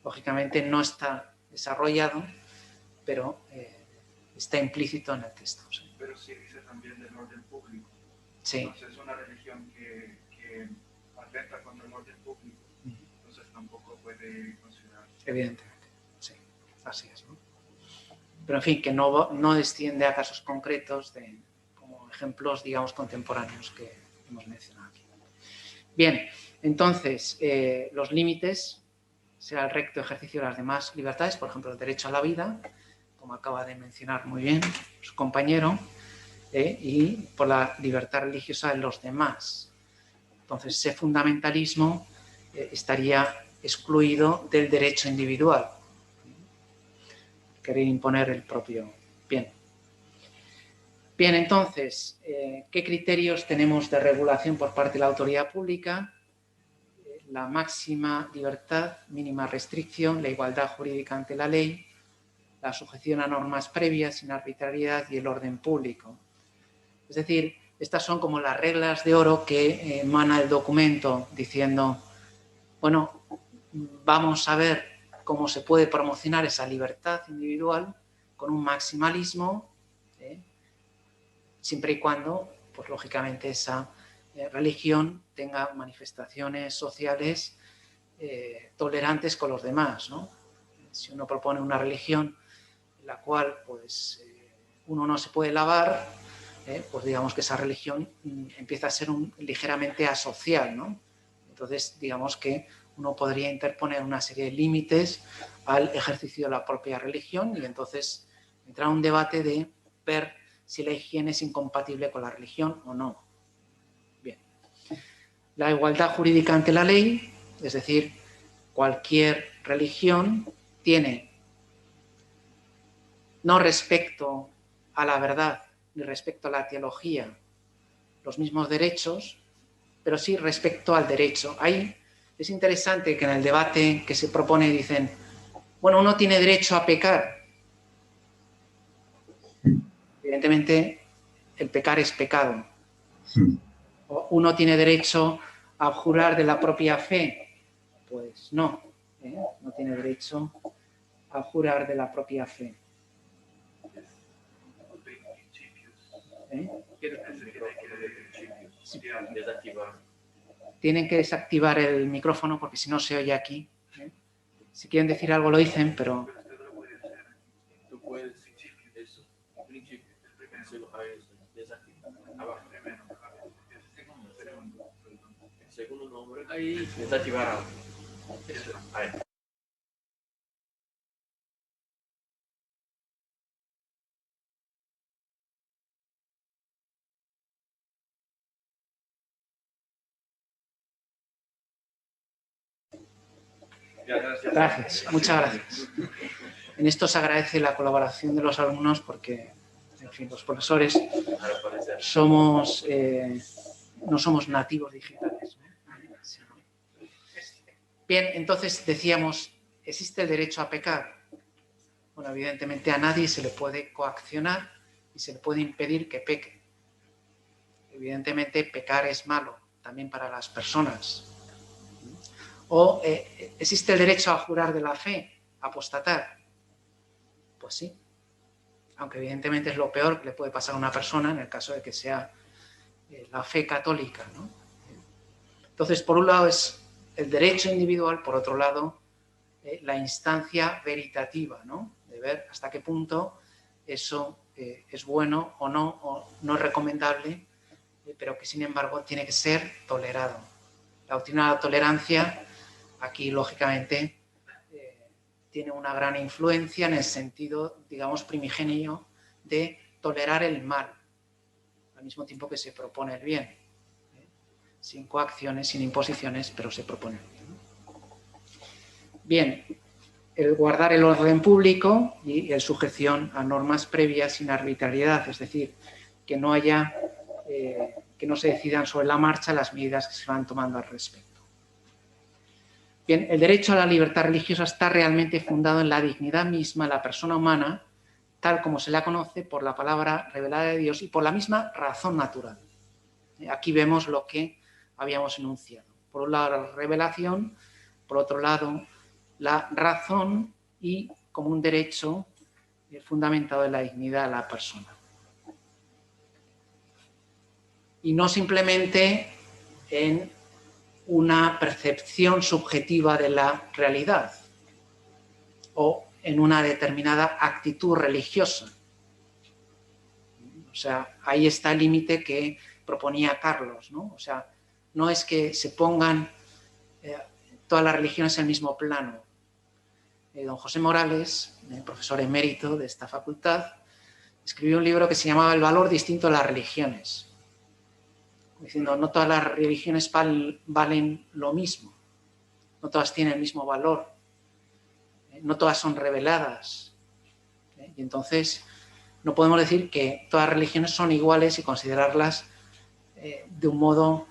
lógicamente, no está desarrollado, pero está implícito en el texto. ¿Sí? Pero sí dice también del orden público. Sí. Entonces es una religión que atenta contra el orden público. Entonces tampoco puede considerarse. Evidentemente, sí. Así es, ¿no? Pero, en fin, que no desciende a casos concretos como ejemplos, digamos, contemporáneos que hemos mencionado aquí. Bien, entonces, los límites será el recto ejercicio de las demás libertades, por ejemplo, el derecho a la vida, como acaba de mencionar muy bien su compañero, y por la libertad religiosa de los demás. Entonces, ese fundamentalismo estaría excluido del derecho individual. Querer imponer el propio bien. Bien, entonces, ¿qué criterios tenemos de regulación por parte de la autoridad pública? La máxima libertad, mínima restricción, la igualdad jurídica ante la ley, la sujeción a normas previas sin arbitrariedad y el orden público. Es decir, estas son como las reglas de oro que emana el documento diciendo, bueno, vamos a ver cómo se puede promocionar esa libertad individual con un maximalismo, siempre y cuando, pues lógicamente, esa religión tenga manifestaciones sociales tolerantes con los demás, ¿no? Si uno propone una religión en la cual pues, uno no se puede lavar, pues digamos que esa religión empieza a ser ligeramente asocial, ¿no? Entonces, digamos que uno podría interponer una serie de límites al ejercicio de la propia religión y entonces entrar a un debate de ver si la higiene es incompatible con la religión o no. Bien. La igualdad jurídica ante la ley, es decir, cualquier religión tiene, no respecto a la verdad ni respecto a la teología, los mismos derechos, pero sí respecto al derecho. Ahí es interesante que en el debate que se propone dicen, bueno, uno tiene derecho a pecar. Evidentemente, el pecar es pecado. O uno tiene derecho a abjurar de la propia fe. Pues no, no tiene derecho a abjurar de la propia fe. Tienen que desactivar el micrófono porque si no se oye aquí. Si quieren decir algo lo dicen, pero... Segundo nombre, ahí desactivar. Gracias, muchas gracias. En esto se agradece la colaboración de los alumnos porque, en fin, los profesores somos, no somos nativos digitales, ¿no? Bien, entonces decíamos, ¿existe el derecho a pecar? Bueno, evidentemente a nadie se le puede coaccionar y se le puede impedir que peque. Evidentemente pecar es malo, también para las personas. ¿O existe el derecho a jurar de la fe, a apostatar? Pues sí, aunque evidentemente es lo peor que le puede pasar a una persona en el caso de que sea la fe católica, ¿no? Entonces, por un lado es el derecho individual, por otro lado, la instancia veritativa, ¿no? De ver hasta qué punto eso es bueno o no es recomendable, pero que sin embargo tiene que ser tolerado. La doctrina de la tolerancia aquí, lógicamente, tiene una gran influencia en el sentido, digamos, primigenio de tolerar el mal, al mismo tiempo que se propone el bien. Sin coacciones, sin imposiciones, pero se propone el bien. Bien, el guardar el orden público y el sujeción a normas previas sin arbitrariedad, es decir, que no haya, que no se decidan sobre la marcha las medidas que se van tomando al respecto. Bien, el derecho a la libertad religiosa está realmente fundado en la dignidad misma de la persona humana, tal como se la conoce por la palabra revelada de Dios y por la misma razón natural. Aquí vemos lo que habíamos enunciado. Por un lado, la revelación, por otro lado, la razón y como un derecho fundamentado en la dignidad de la persona. Y no simplemente en una percepción subjetiva de la realidad o en una determinada actitud religiosa. O sea, ahí está el límite que proponía Carlos, ¿no? O sea, no es que se pongan todas las religiones en el mismo plano. Don José Morales, profesor emérito de esta facultad, escribió un libro que se llamaba El valor distinto de las religiones, diciendo no todas las religiones valen lo mismo, no todas tienen el mismo valor, no todas son reveladas. Y entonces no podemos decir que todas las religiones son iguales y considerarlas de un modo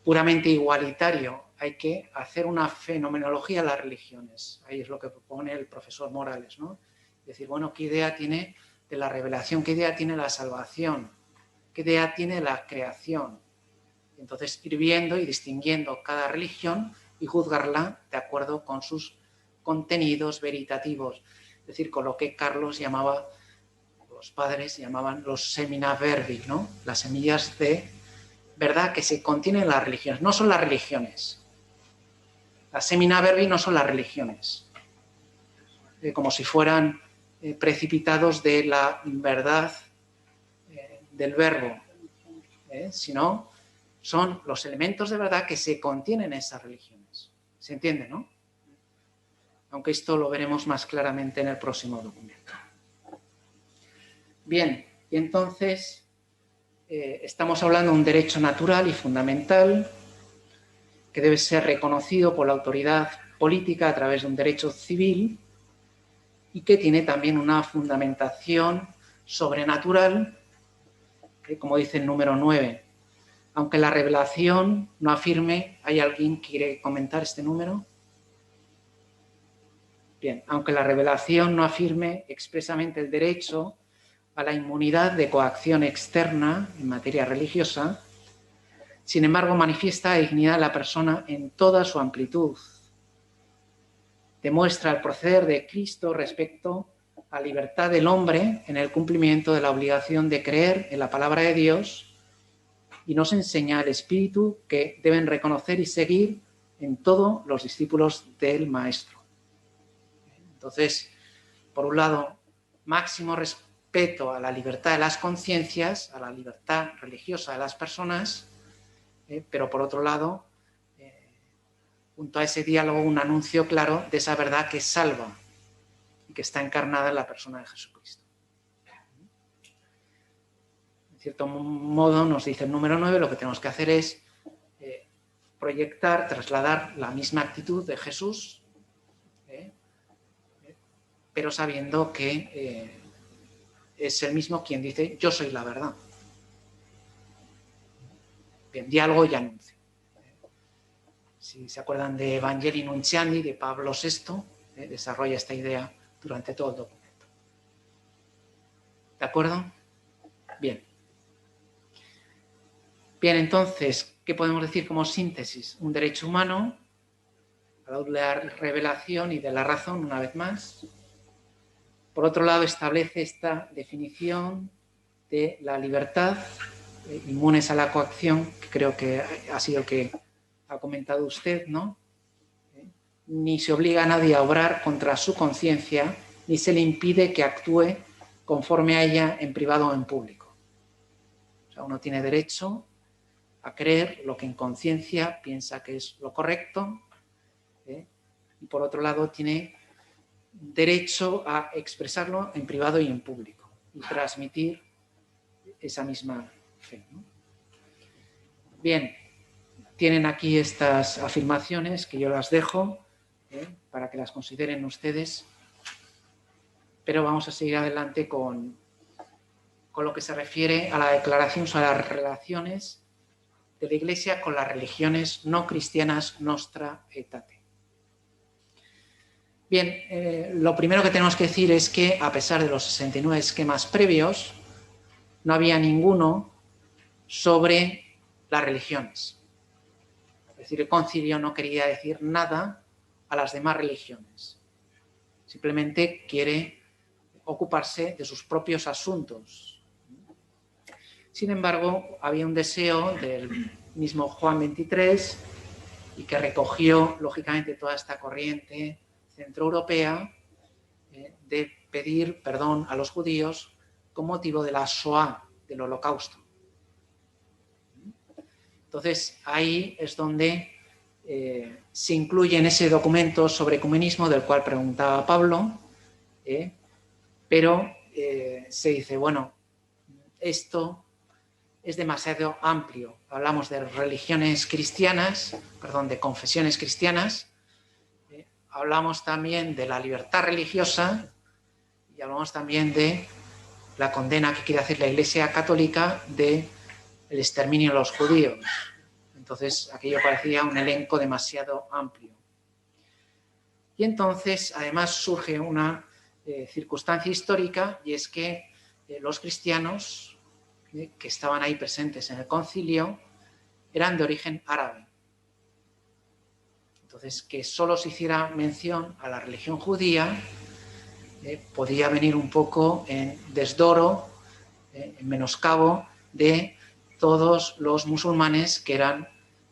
puramente igualitario. Hay que hacer una fenomenología de las religiones. Ahí es lo que propone el profesor Morales, ¿no? Decir, bueno, ¿qué idea tiene de la revelación? ¿Qué idea tiene la salvación? ¿Qué idea tiene la creación? Entonces, ir viendo y distinguiendo cada religión y juzgarla de acuerdo con sus contenidos veritativos. Es decir, con lo que Carlos llamaba, los padres llamaban los semina verbi, ¿no? Las semillas de verdad que se contienen en las religiones. No son las religiones. Las semina verbi no son las religiones. Como si fueran precipitados de la verdad del verbo, sino son los elementos de verdad que se contienen en esas religiones. ¿Se entiende, no? Aunque esto lo veremos más claramente en el próximo documento. Bien, y entonces estamos hablando de un derecho natural y fundamental que debe ser reconocido por la autoridad política a través de un derecho civil y que tiene también una fundamentación sobrenatural, que, como dice el número 9, aunque la revelación no afirme, ¿hay alguien que quiere comentar este número? Bien, aunque la revelación no afirme expresamente el derecho a la inmunidad de coacción externa en materia religiosa, sin embargo manifiesta la dignidad de la persona en toda su amplitud. Demuestra el proceder de Cristo respecto a la libertad del hombre en el cumplimiento de la obligación de creer en la palabra de Dios y nos enseña el espíritu que deben reconocer y seguir en todos los discípulos del Maestro. Entonces, por un lado, máximo respeto a la libertad de las conciencias, a la libertad religiosa de las personas, pero por otro lado, junto a ese diálogo, un anuncio claro de esa verdad que salva y que está encarnada en la persona de Jesucristo. En cierto modo, nos dice el número 9, lo que tenemos que hacer es proyectar, trasladar la misma actitud de Jesús, pero sabiendo que es el mismo quien dice, yo soy la verdad. Bien, diálogo y anuncio. Si se acuerdan de Evangelii Nuntiandi, de Pablo VI, desarrolla esta idea durante todo el documento. ¿De acuerdo? Bien. Bien, entonces, ¿qué podemos decir como síntesis? Un derecho humano, a la luz de la revelación y de la razón, una vez más. Por otro lado, establece esta definición de la libertad, inmunes a la coacción, que creo que ha sido el que ha comentado usted, ¿no? Ni se obliga a nadie a obrar contra su conciencia, ni se le impide que actúe conforme a ella en privado o en público. O sea, uno tiene derecho a creer lo que en conciencia piensa que es lo correcto, y por otro lado tiene derecho a expresarlo en privado y en público y transmitir esa misma fe, ¿no? Bien, tienen aquí estas afirmaciones que yo las dejo para que las consideren ustedes, pero vamos a seguir adelante con lo que se refiere a la declaración sobre las relaciones de la Iglesia con las religiones no cristianas Nostra Aetate. Bien, lo primero que tenemos que decir es que, a pesar de los 69 esquemas previos, no había ninguno sobre las religiones. Es decir, el concilio no quería decir nada a las demás religiones. Simplemente quiere ocuparse de sus propios asuntos. Sin embargo, había un deseo del mismo Juan XXIII y que recogió, lógicamente, toda esta corriente centroeuropea de pedir perdón a los judíos con motivo de la Shoah, del Holocausto. Entonces, ahí es donde se incluye en ese documento sobre ecumenismo del cual preguntaba Pablo, pero se dice, bueno, esto es demasiado amplio. Hablamos de religiones cristianas, perdón, de confesiones cristianas, hablamos también de la libertad religiosa y hablamos también de la condena que quiere hacer la Iglesia Católica del exterminio de los judíos. Entonces, aquello parecía un elenco demasiado amplio. Y entonces, además, surge una circunstancia histórica, y es que los cristianos que estaban ahí presentes en el concilio eran de origen árabe. Entonces, que solo se hiciera mención a la religión judía podía venir un poco en desdoro, en menoscabo de todos los musulmanes que eran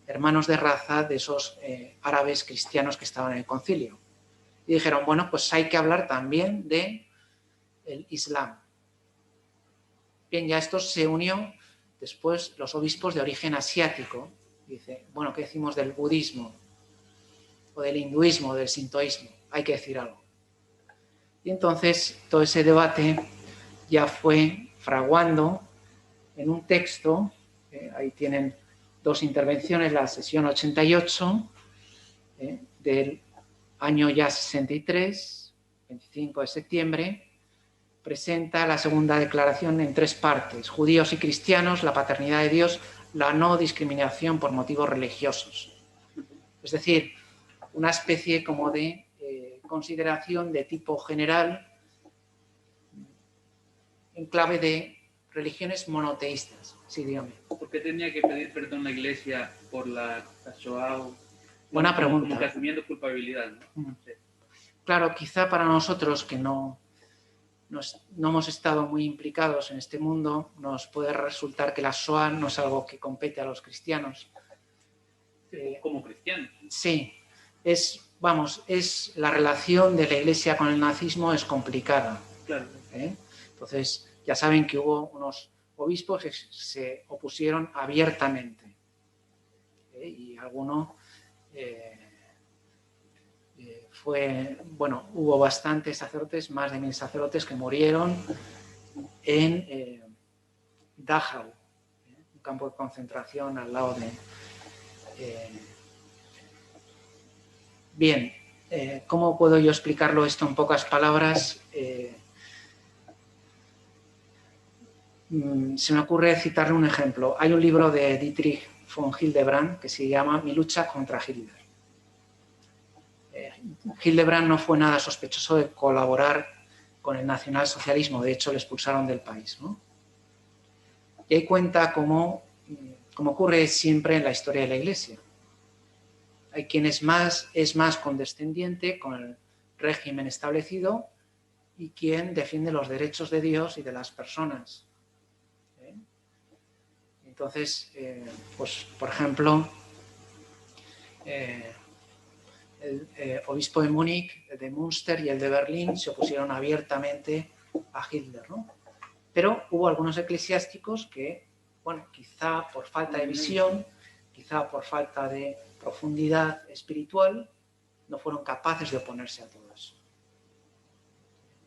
hermanos de raza de esos árabes cristianos que estaban en el concilio. Y dijeron, bueno, pues hay que hablar también del Islam. Bien, ya esto se unió después los obispos de origen asiático. Dice, bueno, ¿qué decimos del budismo? O del hinduismo, o del sintoísmo. Hay que decir algo. Y entonces todo ese debate ya fue fraguando en un texto, ahí tienen dos intervenciones, la sesión 88 del año ya 63, 25 de septiembre, presenta la segunda declaración en 3 partes, judíos y cristianos, la paternidad de Dios, la no discriminación por motivos religiosos. Es decir, una especie como de consideración de tipo general en clave de religiones monoteístas. Sí, dígame. ¿Por qué tenía que pedir perdón la Iglesia por la Shoah? Buena pregunta. Como que asumiendo culpabilidad, ¿no? Sí. Claro, quizá para nosotros que no hemos estado muy implicados en este mundo, nos puede resultar que la Shoah no es algo que compete a los cristianos. Como cristianos. Sí, es la relación de la Iglesia con el nazismo es complicada. Claro. Entonces, ya saben que hubo unos obispos que se opusieron abiertamente. Y alguno hubo bastantes sacerdotes, más de 1000 sacerdotes que murieron en Dachau, un campo de concentración al lado de... Bien, ¿cómo puedo yo explicarlo esto en pocas palabras? Se me ocurre citarle un ejemplo. Hay un libro de Dietrich von Hildebrand que se llama Mi lucha contra Hitler. Hildebrand no fue nada sospechoso de colaborar con el nacionalsocialismo, de hecho le expulsaron del país, ¿no? Y ahí cuenta como ocurre siempre en la historia de la Iglesia. Hay quien es más condescendiente con el régimen establecido y quien defiende los derechos de Dios y de las personas. Entonces, pues, por ejemplo, el obispo de Múnich, el de Münster y el de Berlín se opusieron abiertamente a Hitler, ¿no? Pero hubo algunos eclesiásticos que, bueno, quizá por falta de visión, quizá por falta de profundidad espiritual, no fueron capaces de oponerse a todo eso.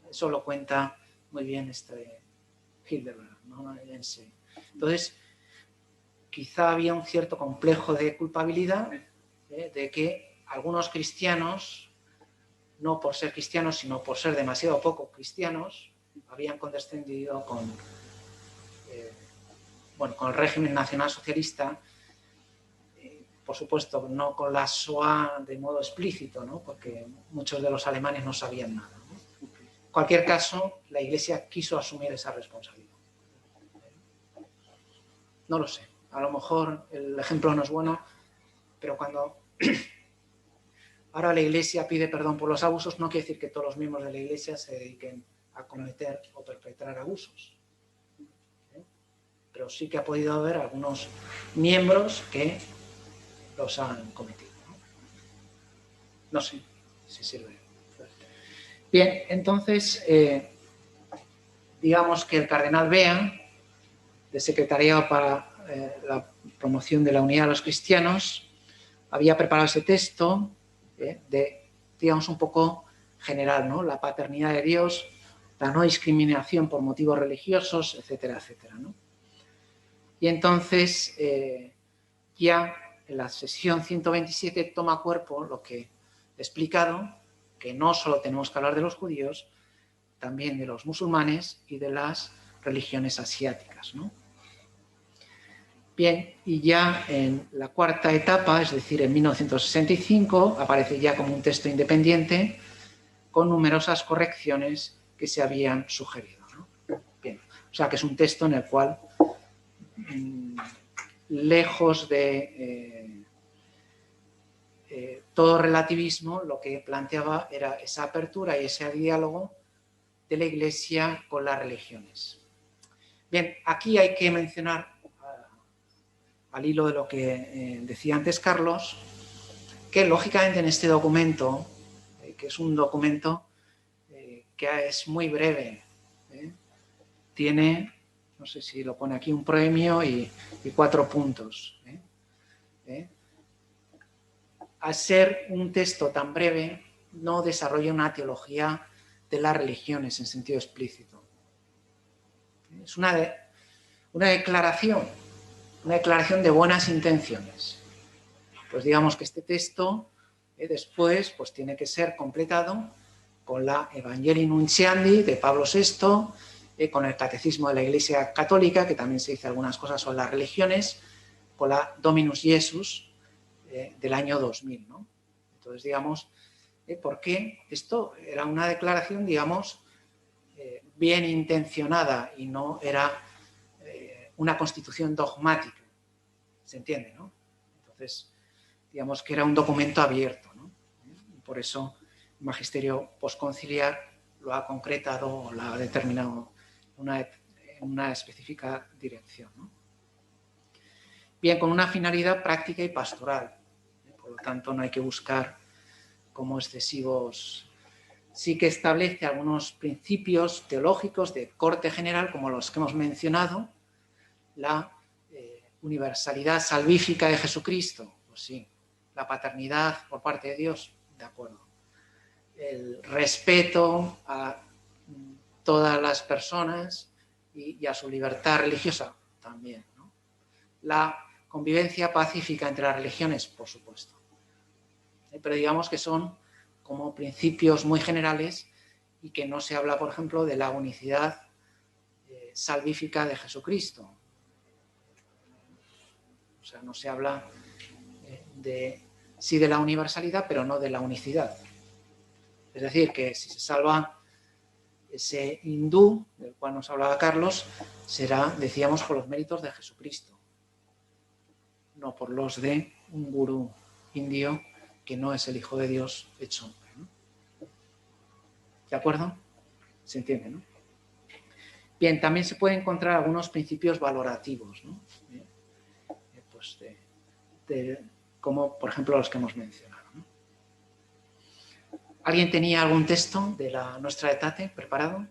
Eso lo cuenta muy bien Hildebrand, ¿no? Entonces, quizá había un cierto complejo de culpabilidad de que algunos cristianos, no por ser cristianos, sino por ser demasiado poco cristianos, habían condescendido con el régimen nacionalsocialista, por supuesto, no con la Shoah de modo explícito, ¿no? Porque muchos de los alemanes no sabían nada, ¿no? En cualquier caso, la Iglesia quiso asumir esa responsabilidad. No lo sé, a lo mejor el ejemplo no es bueno, pero cuando ahora la Iglesia pide perdón por los abusos, no quiere decir que todos los miembros de la Iglesia se dediquen a cometer o perpetrar abusos. Pero sí que ha podido haber algunos miembros que los han cometido. No sé si sirve. Bien, entonces, digamos que el cardenal Bea, del Secretariado para la Promoción de la Unidad de los Cristianos, había preparado ese texto digamos, un poco general, ¿no? La paternidad de Dios, la no discriminación por motivos religiosos, etcétera, etcétera, ¿no? Y entonces, ya en la sesión 127 toma cuerpo lo que he explicado, que no solo tenemos que hablar de los judíos, también de los musulmanes y de las religiones asiáticas, ¿no? Bien, y ya en la cuarta etapa, es decir, en 1965, aparece ya como un texto independiente con numerosas correcciones que se habían sugerido, ¿no? Bien, o sea que es un texto en el cual, lejos de todo relativismo, lo que planteaba era esa apertura y ese diálogo de la Iglesia con las religiones. Bien, aquí hay que mencionar, al hilo de lo que decía antes Carlos, que lógicamente en este documento, que es un documento que es muy breve, tiene, no sé si lo pone aquí, un proemio y 4 puntos. Al ser un texto tan breve, no desarrolla una teología de las religiones en sentido explícito. Es una declaración de buenas intenciones. Pues digamos que este texto después pues tiene que ser completado con la Evangelii Nuntiandi de Pablo VI, con el Catecismo de la Iglesia Católica, que también se dice algunas cosas sobre las religiones, con la Dominus Jesus del año 2000, ¿no? Entonces, digamos, porque esto era una declaración, digamos, bien intencionada y no era una constitución dogmática, ¿se entiende, no? Entonces, digamos que era un documento abierto, ¿no? Y por eso el magisterio posconciliar lo ha concretado o lo ha determinado en una específica dirección, ¿no? Bien, con una finalidad práctica y pastoral. Por lo tanto, no hay que buscar como excesivos. Sí que establece algunos principios teológicos de corte general, como los que hemos mencionado, la universalidad salvífica de Jesucristo, pues sí, la paternidad por parte de Dios, de acuerdo. El respeto a todas las personas y a su libertad religiosa también, ¿no? La convivencia pacífica entre las religiones, por supuesto. Pero digamos que son como principios muy generales y que no se habla, por ejemplo, de la unicidad salvífica de Jesucristo. O sea, no se habla sí de la universalidad, pero no de la unicidad. Es decir, que si se salva ese hindú, del cual nos hablaba Carlos, será, decíamos, por los méritos de Jesucristo, no por los de un gurú indio que no es el Hijo de Dios hecho hombre, ¿no? ¿De acuerdo? ¿Se entiende, no? Bien, también se pueden encontrar algunos principios valorativos, ¿no? Pues como, por ejemplo, los que hemos mencionado, ¿no? ¿Alguien tenía algún texto de la Nostra Aetate preparado?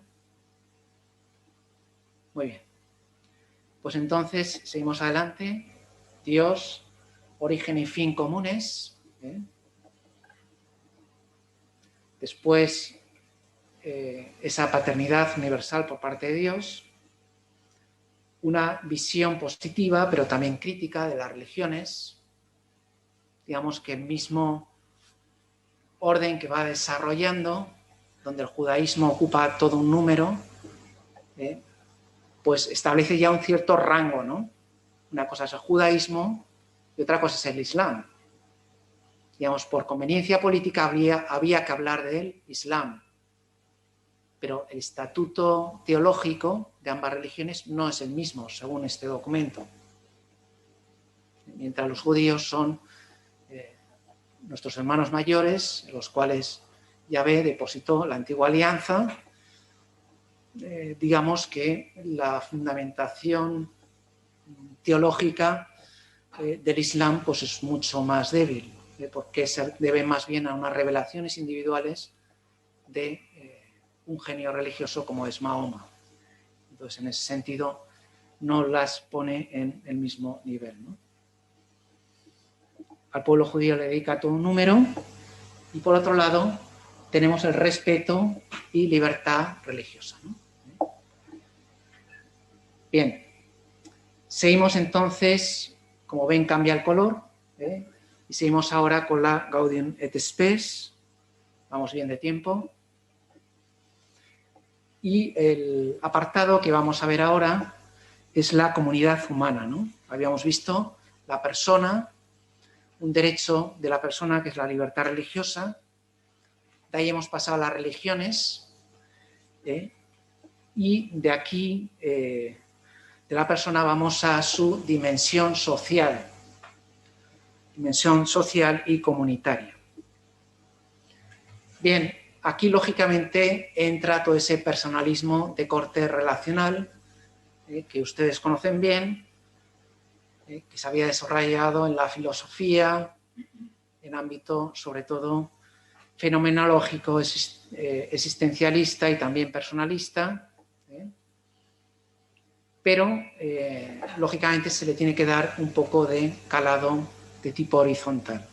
Muy bien. Pues entonces, seguimos adelante. Dios, origen y fin comunes. Después, esa paternidad universal por parte de Dios. Una visión positiva, pero también crítica de las religiones. Digamos que el mismo orden que va desarrollando, donde el judaísmo ocupa todo un número, pues establece ya un cierto rango, ¿no? Una cosa es el judaísmo y otra cosa es el islam. Digamos, por conveniencia política había que hablar del islam, pero el estatuto teológico de ambas religiones no es el mismo, según este documento. Mientras los judíos son nuestros hermanos mayores, en los cuales Yahvé depositó la antigua alianza, digamos que la fundamentación teológica del Islam pues es mucho más débil, porque se debe más bien a unas revelaciones individuales de un genio religioso como es Mahoma. Entonces, en ese sentido, no las pone en el mismo nivel, ¿no? Al pueblo judío le dedica todo un número y, por otro lado, tenemos el respeto y libertad religiosa, ¿no? Bien, seguimos entonces, como ven cambia el color, y seguimos ahora con la Gaudium et Spes. Vamos bien de tiempo. Y el apartado que vamos a ver ahora es la comunidad humana, ¿no? Habíamos visto la persona, un derecho de la persona que es la libertad religiosa. De ahí hemos pasado a las religiones, y de aquí, de la persona, vamos a su dimensión social y comunitaria. Bien, aquí lógicamente entra todo ese personalismo de corte relacional, que ustedes conocen bien, que se había desarrollado en la filosofía, en ámbito sobre todo fenomenológico, existencialista y también personalista, pero lógicamente se le tiene que dar un poco de calado de tipo horizontal.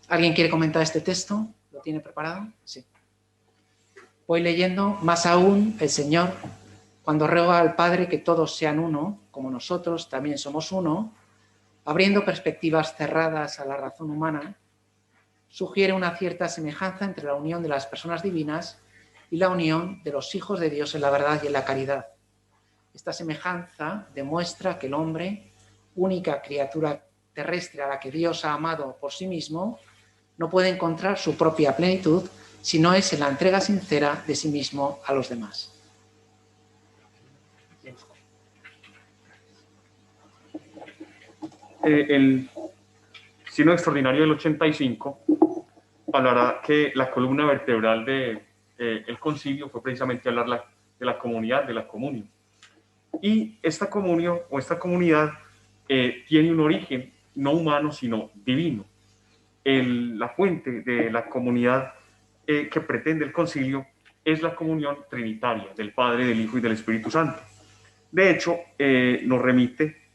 ¿Alguien quiere comentar este texto? ¿Lo tiene preparado? Sí. Voy leyendo. Más aún, el Señor, cuando ruega al Padre que todos sean uno, como nosotros también somos uno, abriendo perspectivas cerradas a la razón humana, sugiere una cierta semejanza entre la unión de las personas divinas y la unión de los hijos de Dios en la verdad y en la caridad. Esta semejanza demuestra que el hombre, única criatura terrestre a la que Dios ha amado por sí mismo, no puede encontrar su propia plenitud si no es en la entrega sincera de sí mismo a los demás. El Sínodo Extraordinario del 85 hablará que la columna vertebral del concilio fue precisamente hablar de la comunidad, de la comunión. Y esta comunión o esta comunidad tiene un origen no humano, sino divino. La fuente de la comunidad que pretende el concilio es la comunión trinitaria del Padre, del Hijo y del Espíritu Santo. De hecho, nos remite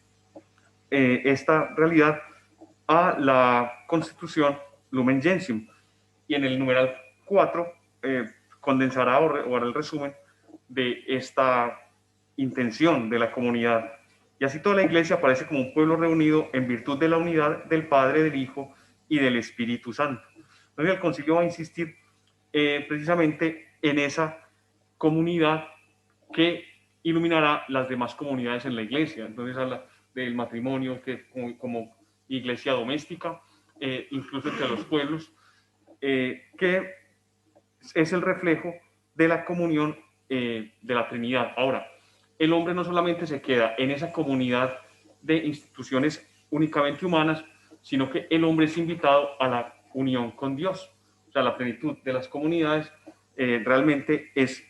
esta realidad a la Constitución Lumen Gentium, y en el numeral 4 condensará o hará el resumen de esta intención de la comunidad. Y así toda la Iglesia aparece como un pueblo reunido en virtud de la unidad del Padre, del Hijo y del Espíritu Santo. Entonces el concilio va a insistir precisamente en esa comunidad que iluminará las demás comunidades en la Iglesia. Entonces habla del matrimonio que como iglesia doméstica, incluso entre los pueblos, que es el reflejo de la comunión de la Trinidad. Ahora, el hombre no solamente se queda en esa comunidad de instituciones únicamente humanas, sino que el hombre es invitado a la unión con Dios. O sea, la plenitud de las comunidades realmente es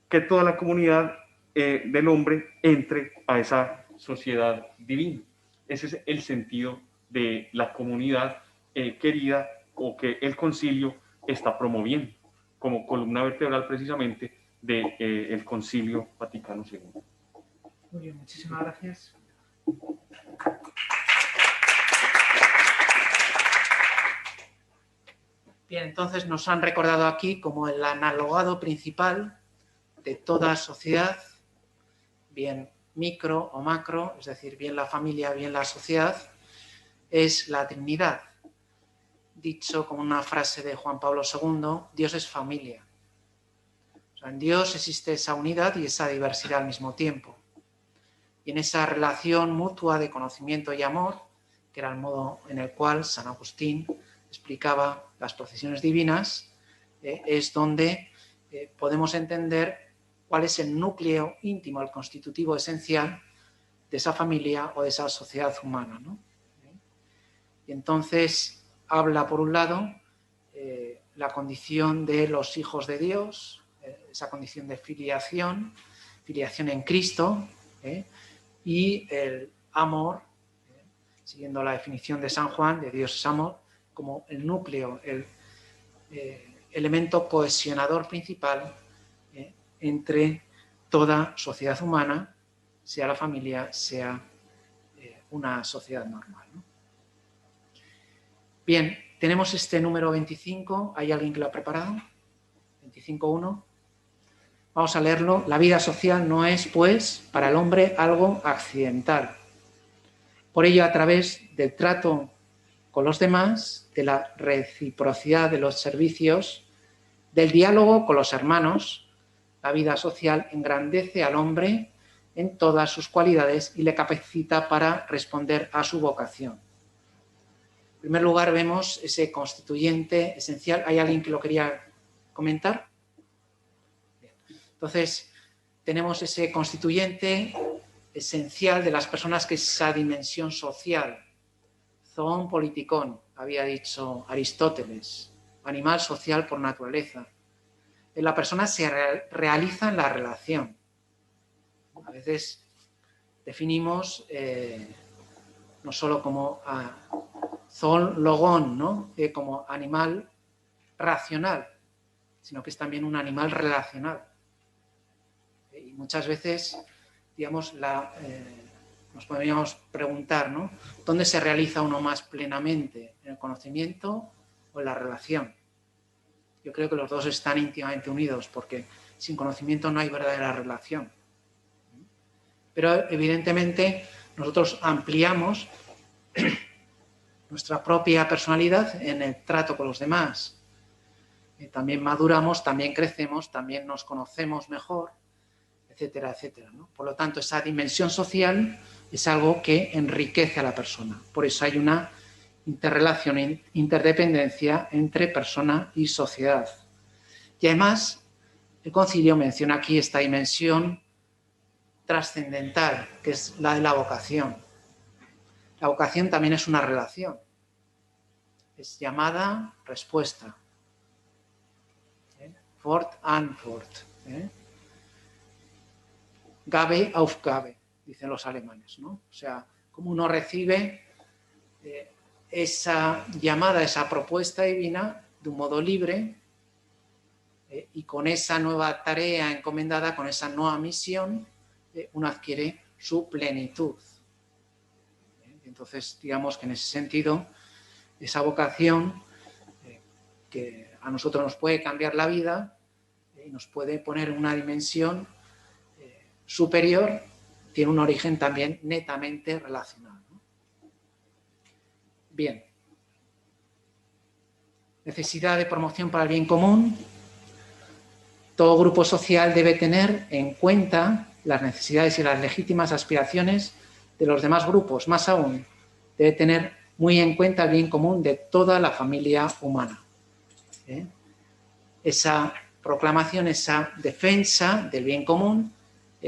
que toda la comunidad del hombre entre a esa sociedad divina. Ese es el sentido de la comunidad querida, o que el concilio está promoviendo como columna vertebral precisamente del Concilio Vaticano II. Muy bien, muchísimas gracias. Bien, entonces nos han recordado aquí como el analogado principal de toda sociedad, bien micro o macro, es decir, bien la familia, bien la sociedad, es la Trinidad. Dicho como una frase de Juan Pablo II, Dios es familia. O sea, en Dios existe esa unidad y esa diversidad al mismo tiempo. Y en esa relación mutua de conocimiento y amor, que era el modo en el cual San Agustín explicaba las procesiones divinas, es donde podemos entender cuál es el núcleo íntimo, el constitutivo esencial de esa familia o de esa sociedad humana, ¿no? Y entonces habla, por un lado, la condición de los hijos de Dios, esa condición de filiación en Cristo, y el amor, siguiendo la definición de San Juan, de Dios es amor, como el núcleo, el elemento cohesionador principal entre toda sociedad humana, sea la familia, sea una sociedad normal, ¿no? Bien, tenemos este número 25. ¿Hay alguien que lo ha preparado? 25.1. Vamos a leerlo. La vida social no es, pues, para el hombre algo accidental. Por ello, a través del trato con los demás, de la reciprocidad de los servicios, del diálogo con los hermanos, la vida social engrandece al hombre en todas sus cualidades y le capacita para responder a su vocación. En primer lugar, vemos ese constituyente esencial. ¿Hay alguien que lo quería comentar? Bien. Entonces, tenemos ese constituyente esencial de las personas, que es esa dimensión social. Zoon politikon, había dicho Aristóteles, animal social por naturaleza. En la persona se realiza en la relación. A veces definimos no solo como zoon logón, ¿no? Como animal racional, sino que es también un animal relacional. Y muchas veces, digamos, nos podríamos preguntar, ¿no? ¿Dónde se realiza uno más plenamente? ¿En el conocimiento o en la relación? Yo creo que los dos están íntimamente unidos, porque sin conocimiento no hay verdadera relación. Pero evidentemente nosotros ampliamos nuestra propia personalidad en el trato con los demás. También maduramos, también crecemos, también nos conocemos mejor, etcétera, etcétera, ¿no? Por lo tanto, esa dimensión social es algo que enriquece a la persona. Por eso hay una interrelación, interdependencia entre persona y sociedad. Y además, el concilio menciona aquí esta dimensión trascendental, que es la de la vocación. La vocación también es una relación. Es llamada, respuesta. Fort, Antwort. Gabe, Aufgabe, dicen los alemanes, ¿no? O sea, como uno recibe esa llamada, esa propuesta divina de un modo libre, y con esa nueva tarea encomendada, con esa nueva misión, uno adquiere su plenitud. Entonces, digamos que en ese sentido, esa vocación que a nosotros nos puede cambiar la vida y nos puede poner en una dimensión superior, tiene un origen también netamente relacional, ¿no? Bien. Necesidad de promoción para el bien común. Todo grupo social debe tener en cuenta las necesidades y las legítimas aspiraciones de los demás grupos. Más aún, debe tener muy en cuenta el bien común de toda la familia humana. Esa proclamación, esa defensa del bien común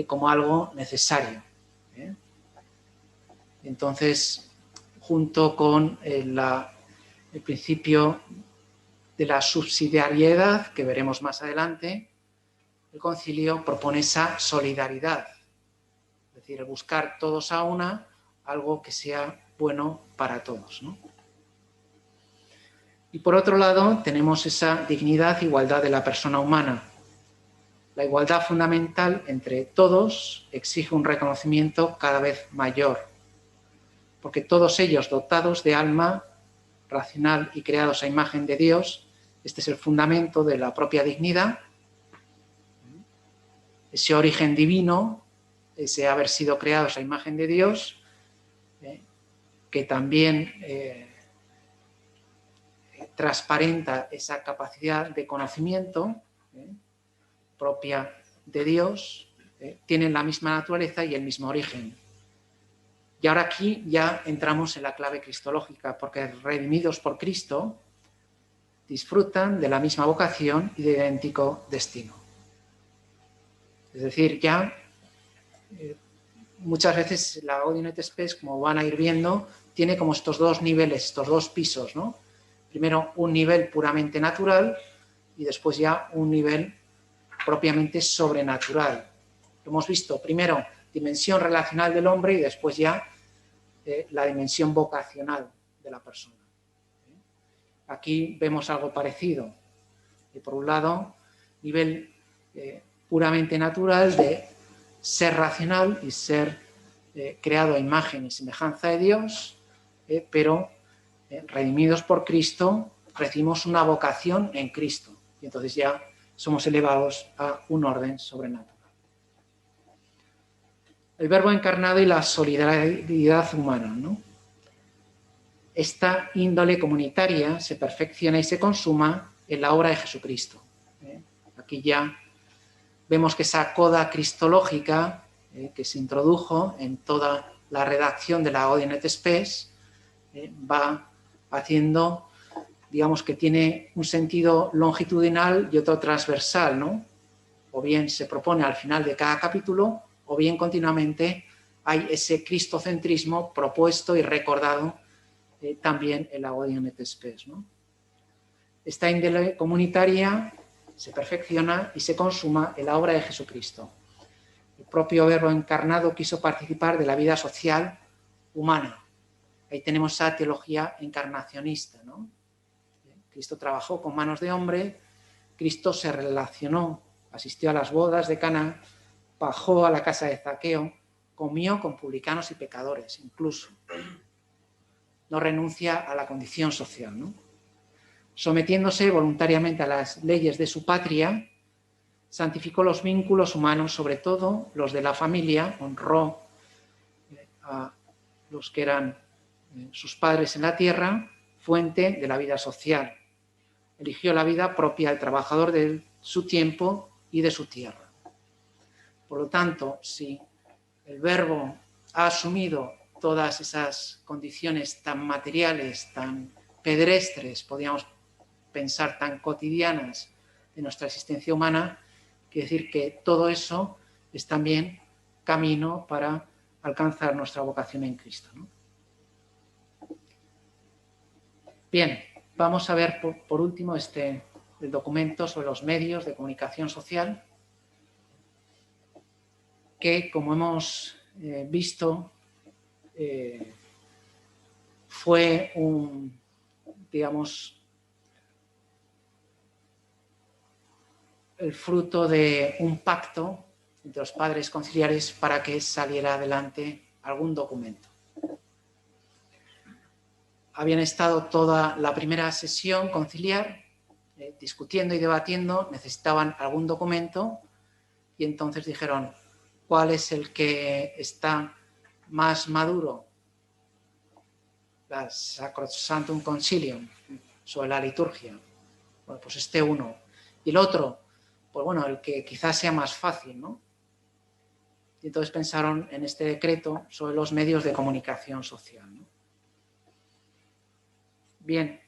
como algo necesario. Entonces, junto con el principio de la subsidiariedad, que veremos más adelante, el concilio propone esa solidaridad, es decir, buscar todos a una algo que sea bueno para todos, ¿no? Y por otro lado, tenemos esa dignidad e igualdad de la persona humana. La igualdad fundamental entre todos exige un reconocimiento cada vez mayor, porque todos ellos, dotados de alma racional y creados a imagen de Dios, este es el fundamento de la propia dignidad, ese origen divino, ese haber sido creados a imagen de Dios, que también transparenta esa capacidad de conocimiento propia de Dios, tienen la misma naturaleza y el mismo origen. Y ahora aquí ya entramos en la clave cristológica, porque redimidos por Cristo disfrutan de la misma vocación y de idéntico destino. Es decir, ya muchas veces la Gaudium et Spes, como van a ir viendo, tiene como estos dos niveles, estos dos pisos, ¿no? Primero un nivel puramente natural y después ya un nivel propiamente sobrenatural. Hemos visto primero dimensión relacional del hombre y después ya la dimensión vocacional de la persona. Aquí vemos algo parecido. Y por un lado, nivel puramente natural de ser racional y ser creado a imagen y semejanza de Dios, pero redimidos por Cristo, recibimos una vocación en Cristo. Y entonces ya somos elevados a un orden sobrenatural. El Verbo encarnado y la solidaridad humana, ¿no? Esta índole comunitaria se perfecciona y se consuma en la obra de Jesucristo. Aquí ya vemos que esa coda cristológica que se introdujo en toda la redacción de la Gaudium et Spes va haciendo, digamos que tiene un sentido longitudinal y otro transversal, ¿no? O bien se propone al final de cada capítulo, o bien continuamente hay ese cristocentrismo propuesto y recordado también en la Gaudium et Spes, ¿no? Esta índole comunitaria se perfecciona y se consuma en la obra de Jesucristo. El propio Verbo encarnado quiso participar de la vida social humana. Ahí tenemos esa teología encarnacionista, ¿no? Cristo trabajó con manos de hombre, Cristo se relacionó, asistió a las bodas de Caná, bajó a la casa de Zaqueo, comió con publicanos y pecadores, incluso. No renuncia a la condición social, ¿no? Sometiéndose voluntariamente a las leyes de su patria, santificó los vínculos humanos, sobre todo los de la familia, honró a los que eran sus padres en la tierra, fuente de la vida social. Eligió la vida propia del trabajador de su tiempo y de su tierra. Por lo tanto, si el Verbo ha asumido todas esas condiciones tan materiales, tan pedestres, podríamos pensar tan cotidianas de nuestra existencia humana, quiere decir que todo eso es también camino para alcanzar nuestra vocación en Cristo, ¿no? Bien, vamos a ver por último el documento sobre los medios de comunicación social, que, como hemos visto, fue el fruto de un pacto entre los padres conciliares para que saliera adelante algún documento. Habían estado toda la primera sesión conciliar discutiendo y debatiendo, necesitaban algún documento y entonces dijeron, ¿cuál es el que está más maduro? La Sacrosanctum Concilium, sobre la liturgia. Bueno, pues este uno. Y el otro, pues bueno, el que quizás sea más fácil, ¿no? Y entonces pensaron en este decreto sobre los medios de comunicación social, ¿no? Bien,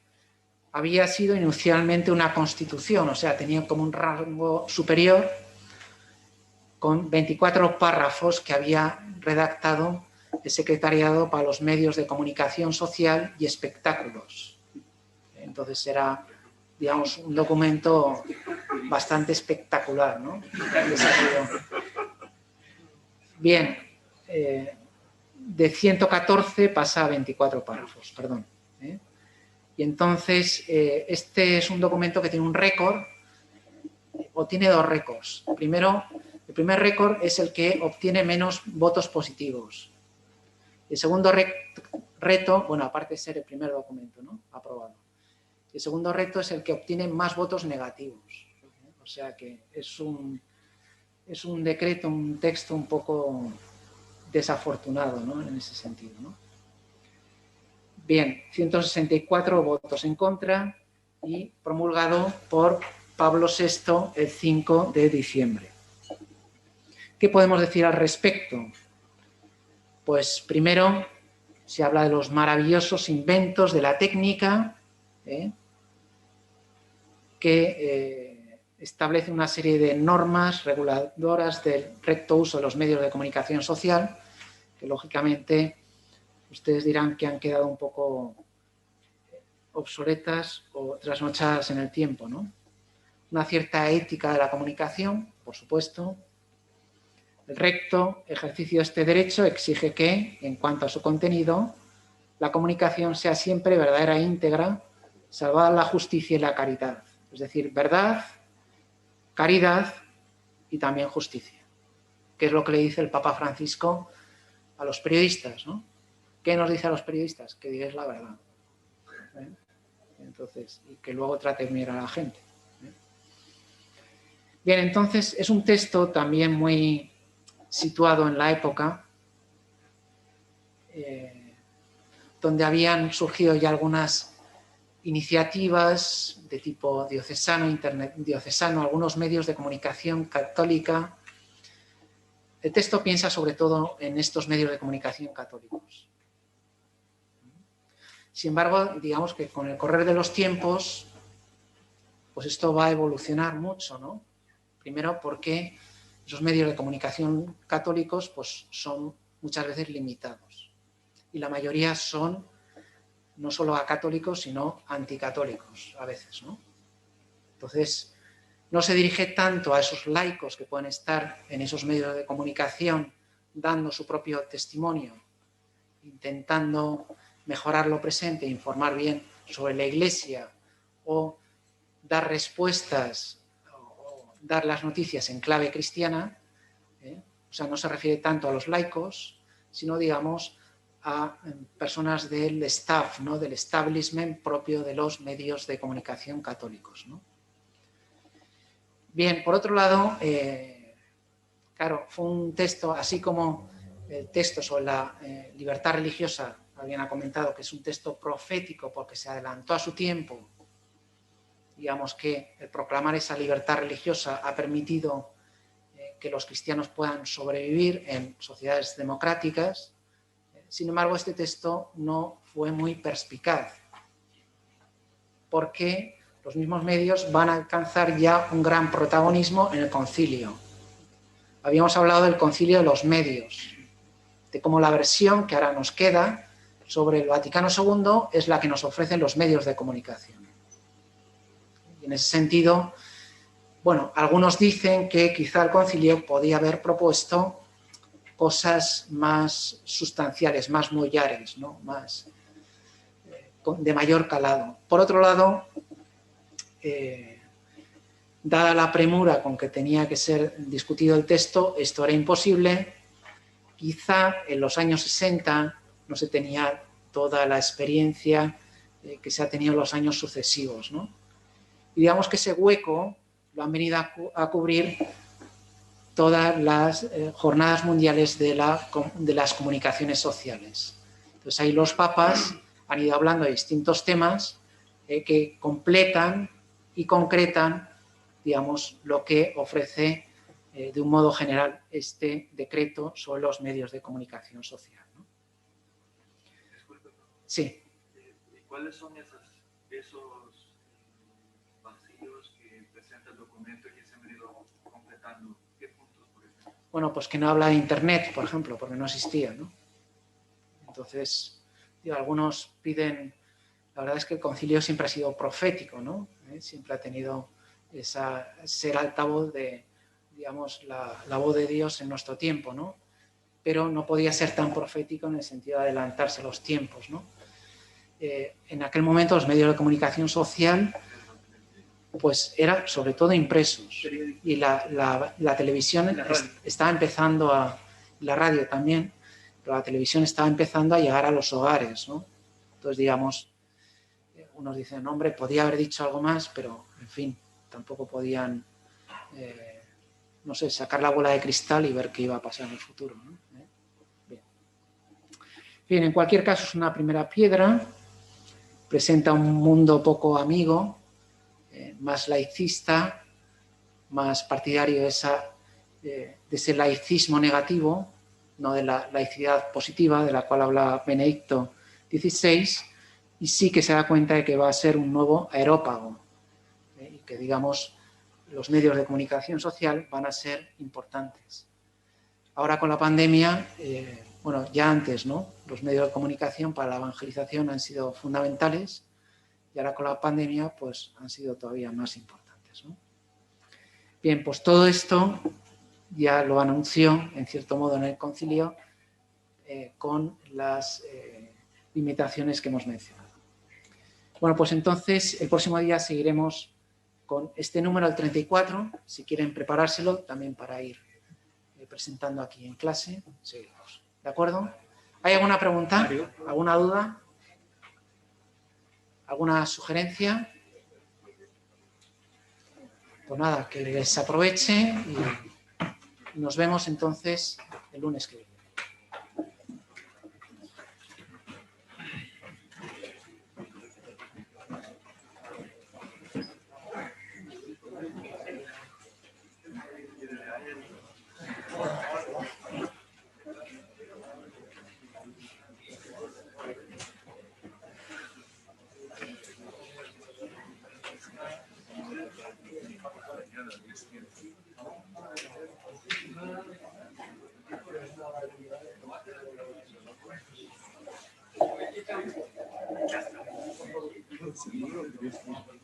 había sido inicialmente una constitución, o sea, tenía como un rango superior con 24 párrafos que había redactado el Secretariado para los Medios de Comunicación Social y Espectáculos. Entonces era, digamos, un documento bastante espectacular, ¿no? Bien, de 114 pasa a 24 párrafos, perdón. Y entonces, este es un documento que tiene un récord, o tiene dos récords. Primero, el primer récord es el que obtiene menos votos positivos. El segundo reto, bueno, aparte de ser el primer documento, ¿no?, aprobado. El segundo reto es el que obtiene más votos negativos. O sea que es un decreto, un texto un poco desafortunado, ¿no?, en ese sentido, ¿no? Bien, 164 votos en contra y promulgado por Pablo VI el 5 de diciembre. ¿Qué podemos decir al respecto? Pues primero se habla de los maravillosos inventos de la técnica, que establece una serie de normas reguladoras del recto uso de los medios de comunicación social, que lógicamente ustedes dirán que han quedado un poco obsoletas o trasnochadas en el tiempo, ¿no? Una cierta ética de la comunicación, por supuesto. El recto ejercicio de este derecho exige que, en cuanto a su contenido, la comunicación sea siempre verdadera e íntegra, salvada la justicia y la caridad. Es decir, verdad, caridad y también justicia. Que es lo que le dice el Papa Francisco a los periodistas, ¿no? ¿Qué nos dice a los periodistas? Que digáis la verdad. Entonces, y que luego traten bien a la gente. Bien, entonces es un texto también muy situado en la época, donde habían surgido ya algunas iniciativas de tipo diocesano, internet diocesano, algunos medios de comunicación católica. El texto piensa sobre todo en estos medios de comunicación católicos. Sin embargo, digamos que con el correr de los tiempos, pues esto va a evolucionar mucho, ¿no? Primero porque esos medios de comunicación católicos pues son muchas veces limitados. Y la mayoría son no solo acatólicos, sino anticatólicos a veces, ¿no? Entonces, no se dirige tanto a esos laicos que pueden estar en esos medios de comunicación dando su propio testimonio, intentando mejorar lo presente, informar bien sobre la Iglesia o dar respuestas o dar las noticias en clave cristiana, o sea, no se refiere tanto a los laicos, sino, digamos, a personas del staff, ¿no? Del establishment propio de los medios de comunicación católicos, ¿no? Bien, por otro lado, claro, fue un texto, así como el texto sobre la libertad religiosa, alguien ha comentado que es un texto profético porque se adelantó a su tiempo. Digamos que el proclamar esa libertad religiosa ha permitido que los cristianos puedan sobrevivir en sociedades democráticas. Sin embargo, este texto no fue muy perspicaz, porque los mismos medios van a alcanzar ya un gran protagonismo en el concilio. Habíamos hablado del concilio de los medios, de cómo la versión que ahora nos queda sobre el Vaticano II es la que nos ofrecen los medios de comunicación. Y en ese sentido, bueno, algunos dicen que quizá el concilio podía haber propuesto cosas más sustanciales, más mollares, ¿no? Más, de mayor calado. Por otro lado, dada la premura con que tenía que ser discutido el texto, esto era imposible. Quizá en los años 60 no se tenía toda la experiencia que se ha tenido en los años sucesivos, ¿no? Y digamos que ese hueco lo han venido a cubrir todas las jornadas mundiales de las comunicaciones sociales. Entonces ahí los papas han ido hablando de distintos temas que completan y concretan, digamos, lo que ofrece de un modo general este decreto sobre los medios de comunicación social, ¿no? Sí. ¿Cuáles son esos vacíos que presenta el documento y que se han venido completando? ¿Qué puntos, por ejemplo? Bueno, pues que no habla de Internet, por ejemplo, porque no existía, ¿no? Entonces, algunos piden... La verdad es que el concilio siempre ha sido profético, ¿no? Siempre ha tenido ser altavoz de, digamos, la voz de Dios en nuestro tiempo, ¿no? Pero no podía ser tan profético en el sentido de adelantarse a los tiempos, ¿no? En aquel momento los medios de comunicación social pues era sobre todo impresos y la televisión estaba empezando la radio también, pero la televisión estaba empezando a llegar a los hogares, ¿no? Entonces, digamos, unos dicen, hombre, podía haber dicho algo más, pero, en fin, tampoco podían, no sé, sacar la bola de cristal y ver qué iba a pasar en el futuro, ¿no? Bien, en cualquier caso es una primera piedra, presenta un mundo poco amigo, más laicista, más partidario de ese laicismo negativo, no de la laicidad positiva de la cual habla Benedicto XVI, y sí que se da cuenta de que va a ser un nuevo aerópago, y que, digamos, los medios de comunicación social van a ser importantes. Ahora con la pandemia, bueno, ya antes, ¿no? Los medios de comunicación para la evangelización han sido fundamentales y ahora con la pandemia, pues han sido todavía más importantes, ¿no? Bien, pues todo esto ya lo anunció, en cierto modo, en el concilio, con las limitaciones que hemos mencionado. Bueno, pues entonces el próximo día seguiremos con este número, el 34, si quieren preparárselo también para ir presentando aquí en clase, seguimos. ¿De acuerdo? ¿Hay alguna pregunta? ¿Alguna duda? ¿Alguna sugerencia? Pues nada, que les aproveche y nos vemos entonces el lunes que viene. Sí.